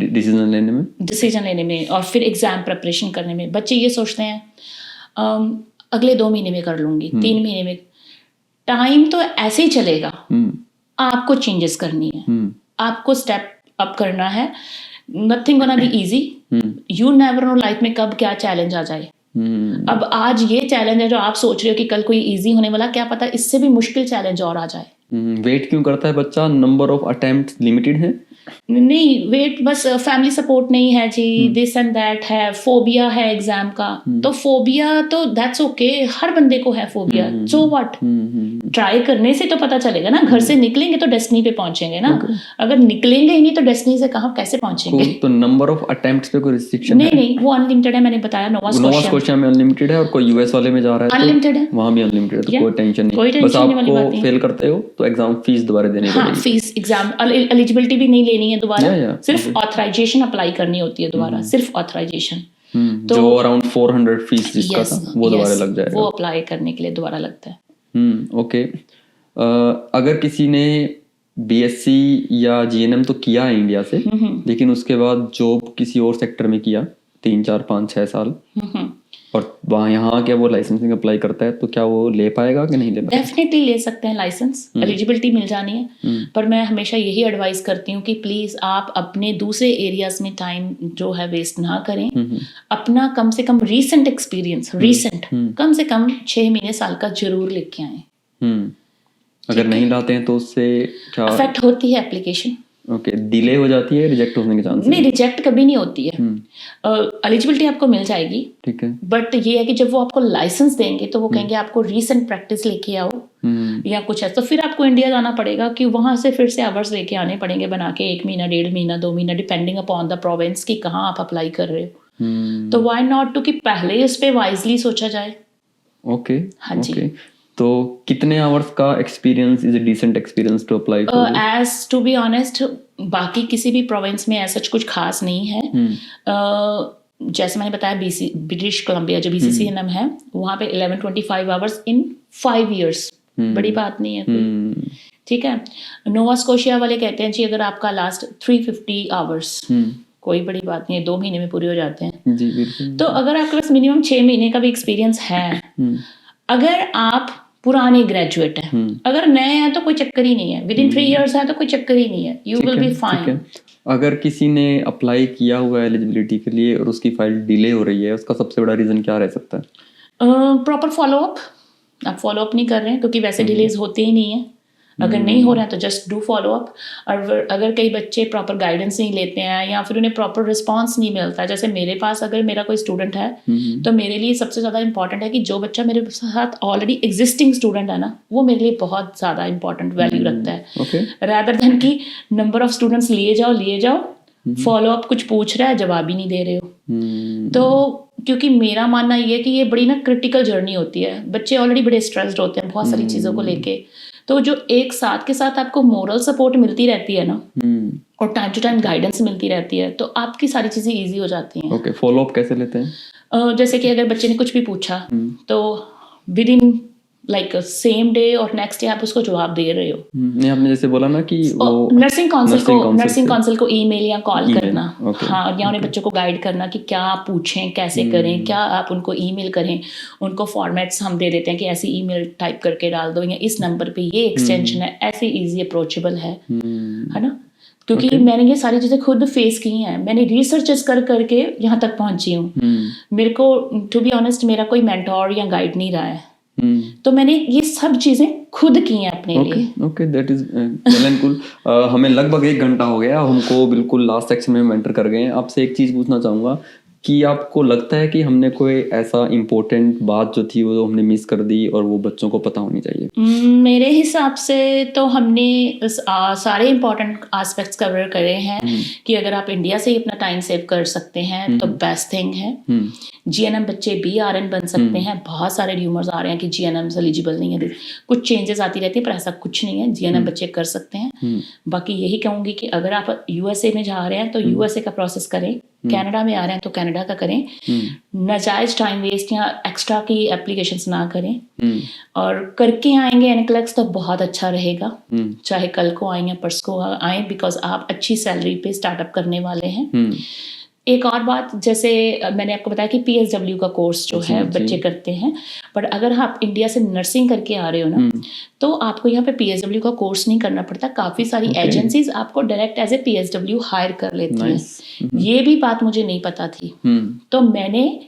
decision लेने में और फिर एग्जाम प्रिपरेशन करने में। बच्चे ये सोचते हैं अगले 2 महीने में कर लूंगी, 3 महीने में। टाइम तो ऐसे ही चलेगा, आपको चेंजेस करनी है, आपको स्टेप अप करना है। Nothing gonna be easy, you never know life में कब क्या चैलेंज आ जाए। अब आज ये चैलेंज है जो आप सोच रहे हो कि कल कोई इजी होने वाला, क्या पता इससे भी मुश्किल चैलेंज और आ जाए। वेट क्यों करता है बच्चा? नंबर ऑफ अटेम्प्ट्स लिमिटेड है? नहीं, वेट बस फैमिली सपोर्ट नहीं है जी, दिस एंड दैट है, फोबिया है एग्जाम का। तो फोबिया तो दैट्स ओके, हर बंदे को है फोबिया, सो व्हाट, ट्राई करने से तो पता चलेगा ना। घर से निकलेंगे तो डेस्टिनी पे पहुंचेंगे ना, अगर निकलेंगे ही नहीं तो डेस्टिनी से कहाँ कैसे पहुंचेंगे? तो नंबर ऑफ अटेम्प्ट्स पे कोई रिस्ट्रिक्शन है? नहीं, वो अनलिमिटेड है, मैंने बताया। नोवा स्कॉशिया में अनलिमिटेड है और कोई US वाले में जा रहा है अनलिमिटेड है, वहां भी अनलिमिटेड है, तो कोई टेंशन नहीं। बस आपको फेल करते हो तो एग्जाम फीस दोबारा देनी पड़ेगी। हाँ, फीस, एग्जाम एलिजिबिलिटी भी नहीं लेनी है दोबारा, सिर्फ ऑथराइजेशन अप्लाई करनी होती है दोबारा, सिर्फ ऑथराइजेशन। तो जो अराउंड 400 फीस जिसका था वो दोबारा लग जाएगा, वो अप्लाई करने के लिए दोबारा लगता है। ओके। अगर किसी ने BSc या GNM तो किया है इंडिया से, लेकिन उसके बाद जॉब किसी और सेक्टर में किया 3, 4, 5, 6 साल, और वहाँ यहाँ क्या वो लाइसेंसिंग अप्लाई करता है तो क्या वो ले पाएगा कि नहीं ले पाएगा? डेफिनेटली ले सकते हैं लाइसेंस, एलिजिबिलिटी मिल जानी है। पर मैं हमेशा यही एडवाइस करती हूँ कि प्लीज़ आप अपने दूसरे एरियाज में टाइम जो है वेस्ट ना करें। अपना कम से कम रीसेंट एक्सपीरियंस, कम से कम 6 महीने साल का जरूर लेके आए। अगर नहीं लाते हैं तो उससे क्या अफेक्ट होती है एप्लीकेशन? ओके, डिले हो जाती है, रिजेक्ट होने के चांस? नहीं, रिजेक्ट कभी नहीं होती है। एलिजिबिलिटी आपको मिल जाएगी, ठीक है, बट ये है कि जब वो आपको लाइसेंस देंगे तो वो कहेंगे आपको रीसेंट प्रैक्टिस लेके आओ या कुछ है, तो फिर आपको इंडिया जाना पड़ेगा कि वहां से फिर से आवर्स लेके आने पड़ेंगे बना के, 1 महीना, 1.5 महीना, 2 महीना, डिपेंडिंग अपॉन द प्रोविंस की कहाँ आप अप्लाई कर रहे हो। तो व्हाई नॉट टू कि पहले इस पे वाइजली सोचा जाए। ओके, हाँ जी। तो कितने आवर्स का experience is a decent experience to apply for this? As to be honest, बाकी किसी भी प्रोविंस में ऐसा कुछ खास नहीं है। जैसे मैंने बताया ब्रिटिश कोलंबिया जो BCCNM है, वहाँ पे 1125 आवर्स इन 5 years, बड़ी बात नहीं है कोई, ठीक है। नोवा स्कोशिया वाले कहते हैं जी अगर आपका लास्ट 350 आवर्स, कोई बड़ी बात नहीं है, 2 महीने में पूरे हो जाते हैं जी बिल्कुल। तो अगर आपके पास मिनिमम 6 महीने का भी एक्सपीरियंस है, अगर आप पुराने ग्रेजुएट हैं, अगर नए हैं तो कोई चक्कर ही नहीं है, विद इन 3 years है तो कोई चक्कर ही नहीं है, यू विल बी फाइन। अगर किसी ने अप्लाई किया हुआ है एलिजिबिलिटी के लिए और उसकी फाइल डिले हो रही है, उसका सबसे बड़ा रीजन क्या रह सकता है? प्रॉपर फॉलोअप, आप फॉलोअप नहीं कर रहे हैं क्योंकि वैसे डिलेज होते ही नहीं है। अगर नहीं हो रहा है तो जस्ट डू फॉलो अप। और अगर कई बच्चे प्रॉपर गाइडेंस नहीं लेते हैं या फिर उन्हें प्रॉपर रिस्पांस नहीं मिलता है, जैसे मेरे पास अगर मेरा कोई स्टूडेंट है तो मेरे लिए सबसे ज़्यादा इंपॉर्टेंट है कि जो बच्चा मेरे साथ ऑलरेडी एग्जिस्टिंग स्टूडेंट है ना, वो मेरे लिए बहुत ज़्यादा इंपॉर्टेंट वैल्यू रखता है, रादर देन कि नंबर ऑफ स्टूडेंट्स लिए जाओ, फॉलो अप कुछ पूछ रहा है जवाब ही नहीं दे रहे हो। तो क्योंकि मेरा मानना ये है कि ये बड़ी ना क्रिटिकल जर्नी होती है, बच्चे ऑलरेडी बड़े स्ट्रेस्ड होते हैं बहुत सारी चीज़ों को लेके, तो जो एक साथ के साथ आपको मोरल सपोर्ट मिलती रहती है ना और टाइम टू टाइम गाइडेंस मिलती रहती है तो आपकी सारी चीज़ें ईजी हो जाती हैं। ओके, फॉलो अप कैसे लेते हैं? जैसे कि अगर बच्चे ने कुछ भी पूछा तो with in like same day और नेक्स्ट डे आप उसको जवाब दे रहे हो। नहीं, आपने जैसे बोला ना कि वो नर्सिंग काउंसिल को ईमेल या कॉल करना, हाँ, या उन्हें बच्चों को गाइड करना कि क्या आप पूछें, कैसे करें, क्या आप उनको ईमेल करें, उनको फॉर्मेट्स हम दे देते हैं कि ऐसी ईमेल टाइप करके डाल दो या इस नंबर पे ये एक्सटेंशन है, ऐसे इजी अप्रोचेबल है ना। क्योंकि मैंने ये सारी चीज़ें खुद फेस की हैं, मैंने रिसर्चेस करके यहाँ तक पहुँची हूँ। मेरे को टू बी ऑनेस्ट मेरा कोई मेंटोर या गाइड नहीं रहा है, तो मैंने ये सब चीजें खुद की हैं अपने लिए। Okay, that is well and cool. हमें लगभग 1 घंटा हो गया, हमको बिल्कुल लास्ट सेक्शन में एंटर कर गए हैं। आपसे एक चीज पूछना चाहूंगा कि आपको लगता है कि हमने कोई ऐसा इम्पोर्टेंट बात जो थी वो हमने मिस कर दी और वो बच्चों को पता होनी चाहिए? मेरे हिसाब से तो हमने सारे इम्पोर्टेंट एस्पेक्ट्स कवर करे हैं कि अगर आप इंडिया से ही अपना टाइम सेव कर सकते हैं तो बेस्ट थिंग है। GNM बच्चे BRN बन सकते हैं। बहुत सारे र्यूमर्स आ रहे हैं कि GNM एलिजिबल नहीं है, कुछ चेंजेस आती रहती है, पर ऐसा कुछ नहीं है, GNM बच्चे कर सकते हैं। बाकी यही कहूँगी कि अगर आप USA में जा रहे हैं तो USA का प्रोसेस करें, कनाडा में आ रहे हैं तो कनाडा का करें, नाजायज टाइम वेस्ट या एक्स्ट्रा की एप्लीकेशंस ना करें, और करके आएंगे NCLEX तो बहुत अच्छा रहेगा, चाहे कल को आए या परसों को आए, बिकॉज आप अच्छी सैलरी पे स्टार्टअप करने वाले हैं। एक और बात, जैसे मैंने आपको बताया कि PSW का कोर्स जो है बच्चे करते हैं, बट अगर आप इंडिया से नर्सिंग करके आ रहे हो ना तो आपको यहाँ पे PSW का कोर्स नहीं करना पड़ता। काफ़ी सारी एजेंसीज आपको direct as a PSW hire कर लेती हैं। ये भी बात मुझे नहीं पता थी, तो मैंने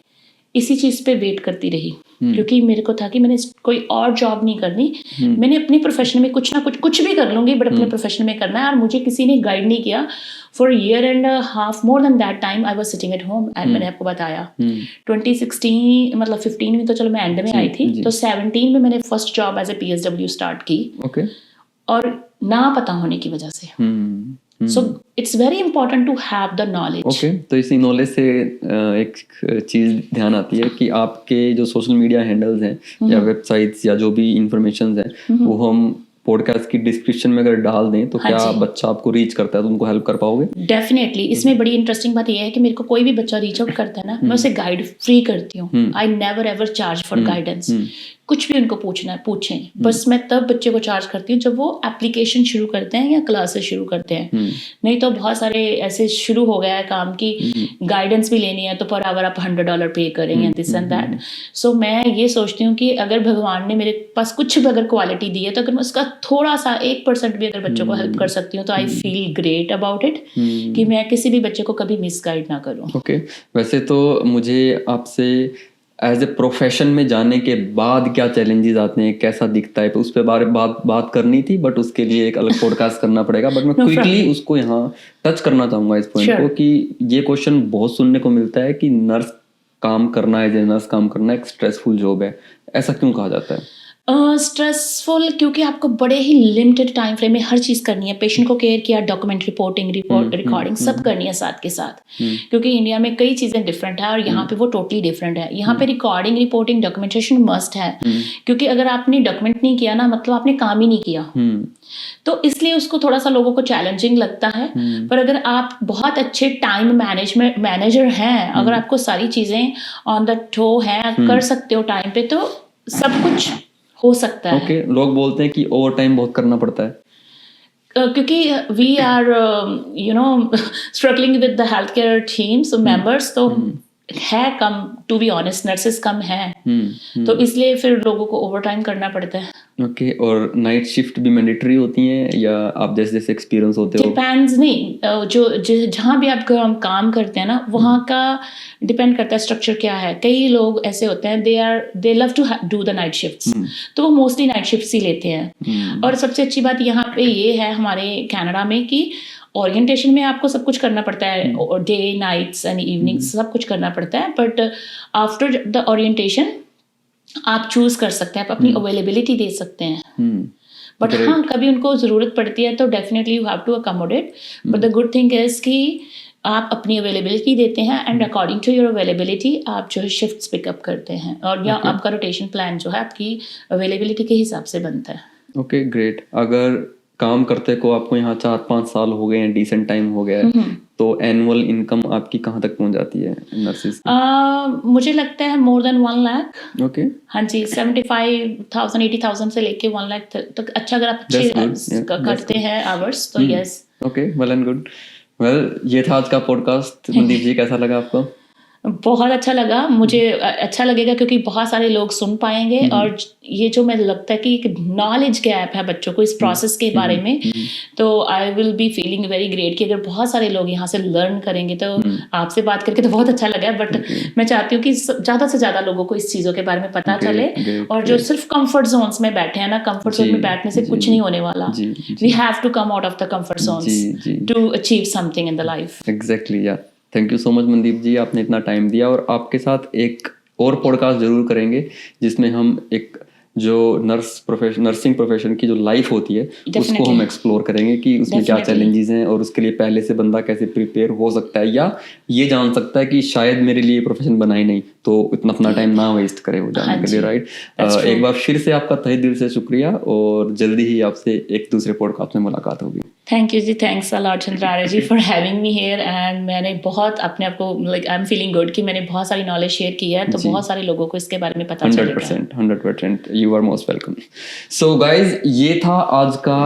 इसी चीज़ पे वेट करती रही, क्योंकि मेरे को था कि मैंने कोई और जॉब नहीं करनी, मैंने अपने प्रोफेशन में कुछ ना कुछ भी कर लूँगी, बट अपने प्रोफेशन में करना है। और मुझे किसी ने गाइड नहीं किया for year and half, more than that time I was sitting at home. And मैंने आपको बताया 2016 मतलब 15 में तो चलो मैं एंड में आई थी, तो 17 में मैंने first job as a PSW start की, और ना पता होने की वजह से। So it's very important to have the knowledge. Okay, तो इसी नॉलेज से एक चीज ध्यान आती है कि आपके जो सोशल मीडिया हैंडल्स हैं या वेबसाइट्स या जो भी इंफॉर्मेशन है वो हम पॉडकास्ट की डिस्क्रिप्शन में अगर डाल दें तो क्या बच्चा आपको रीच करता है तो उनको हेल्प कर पाओगे? डेफिनेटली। इसमें बड़ी इंटरेस्टिंग बात यह है कि मेरे को कोई भी बच्चा रीच आउट करता है ना, मैं उसे गाइड फ्री करती हूँ। I never ever charge for guidance, कुछ भी उनको पूछना है पूछें, बस मैं तब बच्चे को चार्ज करती हूँ जब वो एप्लीकेशन शुरू करते हैं या क्लासेस शुरू करते हैं। नहीं तो बहुत सारे ऐसे शुरू हो गया है काम की गाइडेंस भी लेनी है तो पर आवर आप $100 पे करेंगे दिस एंड दैट। सो मैं ये सोचती हूँ कि अगर भगवान ने मेरे पास कुछ भी अगर क्वालिटी दी है तो अगर मैं उसका थोड़ा सा 1% भी अगर बच्चों को हेल्प कर सकती हूँ तो I feel great about it, कि मैं किसी भी बच्चे को कभी मिसगाइड ना करूँ। ओके, वैसे तो मुझे आपसे एज ए प्रोफेशन में जाने के बाद क्या चैलेंजेस आते हैं, कैसा दिखता है, तो उस पर बात करनी थी, बट उसके लिए एक अलग पॉडकास्ट करना पड़ेगा। बट मैं क्विकली उसको यहाँ टच करना चाहूँगा इस पॉइंट को, कि ये क्वेश्चन बहुत सुनने को मिलता है कि नर्स काम करना है, नर्स काम करना एक स्ट्रेसफुल जॉब है, ऐसा क्यों कहा जाता है? स्ट्रेसफुल क्योंकि आपको बड़े ही लिमिटेड टाइम फ्रेम में हर चीज़ करनी है, पेशेंट को केयर किया, डॉक्यूमेंट रिकॉर्डिंग सब करनी है साथ के साथ, क्योंकि इंडिया में कई चीज़ें डिफरेंट है और यहाँ पे वो टोटली डिफरेंट है। यहाँ पे रिकॉर्डिंग रिपोर्टिंग डॉक्यूमेंटेशन मस्ट है, क्योंकि अगर आपने डॉक्यूमेंट नहीं किया ना मतलब आपने काम ही नहीं किया, तो इसलिए उसको थोड़ा सा लोगों को चैलेंजिंग लगता है। पर अगर आप बहुत अच्छे टाइम मैनेजर हैं, अगर आपको सारी चीज़ें ऑन द टो हैं, कर सकते हो टाइम पे, तो सब कुछ हो सकता है। ओके, लोग बोलते हैं कि ओवर टाइम बहुत करना पड़ता है, क्योंकि we are struggling with the health care teams members, तो है कम, टू बी ऑनेस्ट नर्सेस कम है, तो इसलिए फिर लोगों को ओवर टाइम करना पड़ता है। ओके, और नाइट शिफ्ट भी मैंडेटरी होती हैं या आप जैसे जैसे एक्सपीरियंस होते हो? डिपेंड्स, नहीं जो जहाँ भी आप काम करते हैं ना वहाँ का डिपेंड करता है स्ट्रक्चर क्या है। कई लोग ऐसे होते हैं they love to do the night shifts, तो वो मोस्टली नाइट शिफ्ट्स ही लेते हैं। और सबसे अच्छी बात यहाँ पे ये है हमारे कनाडा में कि ओरिएंटेशन में आपको सब कुछ करना पड़ता है, डे नाइट्स एंड इवनिंग्स सब कुछ करना पड़ता है, बट आफ्टर द ओरिएंटेशन आप चूज कर सकते हैं, आप अपनी अवेलेबिलिटी दे सकते हैं। बट हाँ, कभी उनको ज़रूरत पड़ती है तो definitely you have to accommodate, but the good thing is कि आप अपनी अवेलेबिलिटी देते हैं and according to your availability आप जो है शिफ्ट्स पिकअप करते हैं, और या आपका रोटेशन प्लान जो है आपकी अवेलेबिलिटी के हिसाब से बनता है। Okay, great. अगर काम करते को आपको यहाँ 4-5 साल हो गए हैं, डिसेंट टाइम हो गया है, तो एनुअल इनकम आपकी कहाँ तक पहुँच जाती है नर्सिस की? मुझे लगता है मोर देन 1 लाख। ओके, हाँ जी, 75,000 80,000 से लेके 1 लाख तक। अच्छा, अगर आप अच्छे करते हैं आवर्स तो yes. Okay, well and good. Well, ये था आज का पॉडकास्ट। मनदीप जी, कैसा लगा आपको? बहुत अच्छा लगा, मुझे अच्छा लगेगा क्योंकि बहुत सारे लोग सुन पाएंगे, और ये जो मुझे लगता है कि एक नॉलेज गैप है बच्चों को इस प्रोसेस के बारे में, तो I will be feeling very great कि अगर बहुत सारे लोग यहाँ से लर्न करेंगे। तो आपसे बात करके तो बहुत अच्छा लगा, बट मैं चाहती हूँ कि ज़्यादा से ज़्यादा लोगों को इस चीज़ों के बारे में पता चले, और जो सिर्फ कंफर्ट जोन्स में बैठे हैं ना, कंफर्ट जोन में बैठने से कुछ नहीं होने वाला। We have to come out of the comfort zones to achieve something in the life. Exactly, yeah thank you so much Mandeep ji, आपने इतना टाइम दिया, और आपके साथ एक और पॉडकास्ट जरूर करेंगे जिसमें हम एक जो नर्सिंग प्रोफेशन की जो लाइफ होती है उसको हम एक्सप्लोर करेंगे कि उसमें क्या चैलेंजेस हैं, और उसके लिए पहले से बंदा कैसे प्रिपेयर हो सकता है, या ये जान सकता है कि शायद मेरे लिए प्रोफेशन बना ही नहीं, तो इतना अपना टाइम ना वेस्ट करे वो जाने के लिए। राइट, एक बार फिर से आपका तहे दिल से शुक्रिया, और जल्दी ही आपसे एक दूसरे पॉडकास्ट में मुलाकात होगी। Thank you ji, thanks a lot चंद्रारा ji for having me here, and मैंने बहुत अपने आप को like I am feeling good कि मैंने बहुत सारी नॉलेज शेयर की है, तो बहुत सारे लोगों को इसके बारे में पता चलेगा। 100% you are most welcome. So guys, ये था आज का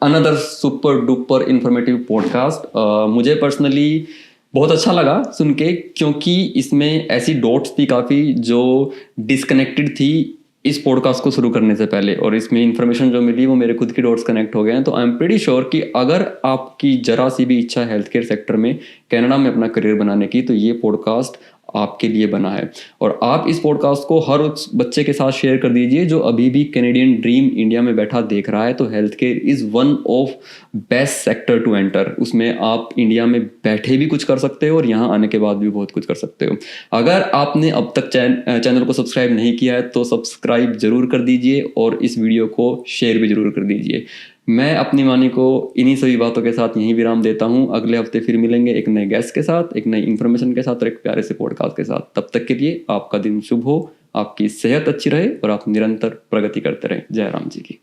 another super duper informative podcast. मुझे पर्सनली बहुत अच्छा लगा सुन के, क्योंकि इसमें ऐसी डॉट्स थी काफ़ी जो डिस्कनेक्टेड थी इस पॉडकास्ट को शुरू करने से पहले, और इसमें इंफॉर्मेशन जो मिली वो मेरे खुद की डॉट्स कनेक्ट हो गए हैं। तो आई एम प्रीटी श्योर कि अगर आपकी जरा सी भी इच्छा है हेल्थ केयर सेक्टर में कनाडा में अपना करियर बनाने की, तो ये पॉडकास्ट आपके लिए बना है। और आप इस पॉडकास्ट को हर उस बच्चे के साथ शेयर कर दीजिए जो अभी भी कैनेडियन ड्रीम इंडिया में बैठा देख रहा है। तो health care is one of best sector to enter. उसमें आप इंडिया में बैठे भी कुछ कर सकते हो और यहाँ आने के बाद भी बहुत कुछ कर सकते हो। अगर आपने अब तक चैनल को सब्सक्राइब नहीं किया है तो सब्सक्राइब जरूर कर दीजिए, और इस वीडियो को शेयर भी जरूर कर दीजिए। मैं अपनी वाणी को इन्हीं सभी बातों के साथ यहीं विराम देता हूं। अगले हफ्ते फिर मिलेंगे एक नए गेस्ट के साथ, एक नई इन्फॉर्मेशन के साथ, और एक प्यारे से पॉडकास्ट के साथ। तब तक के लिए आपका दिन शुभ हो, आपकी सेहत अच्छी रहे और आप निरंतर प्रगति करते रहें। जय राम जी की।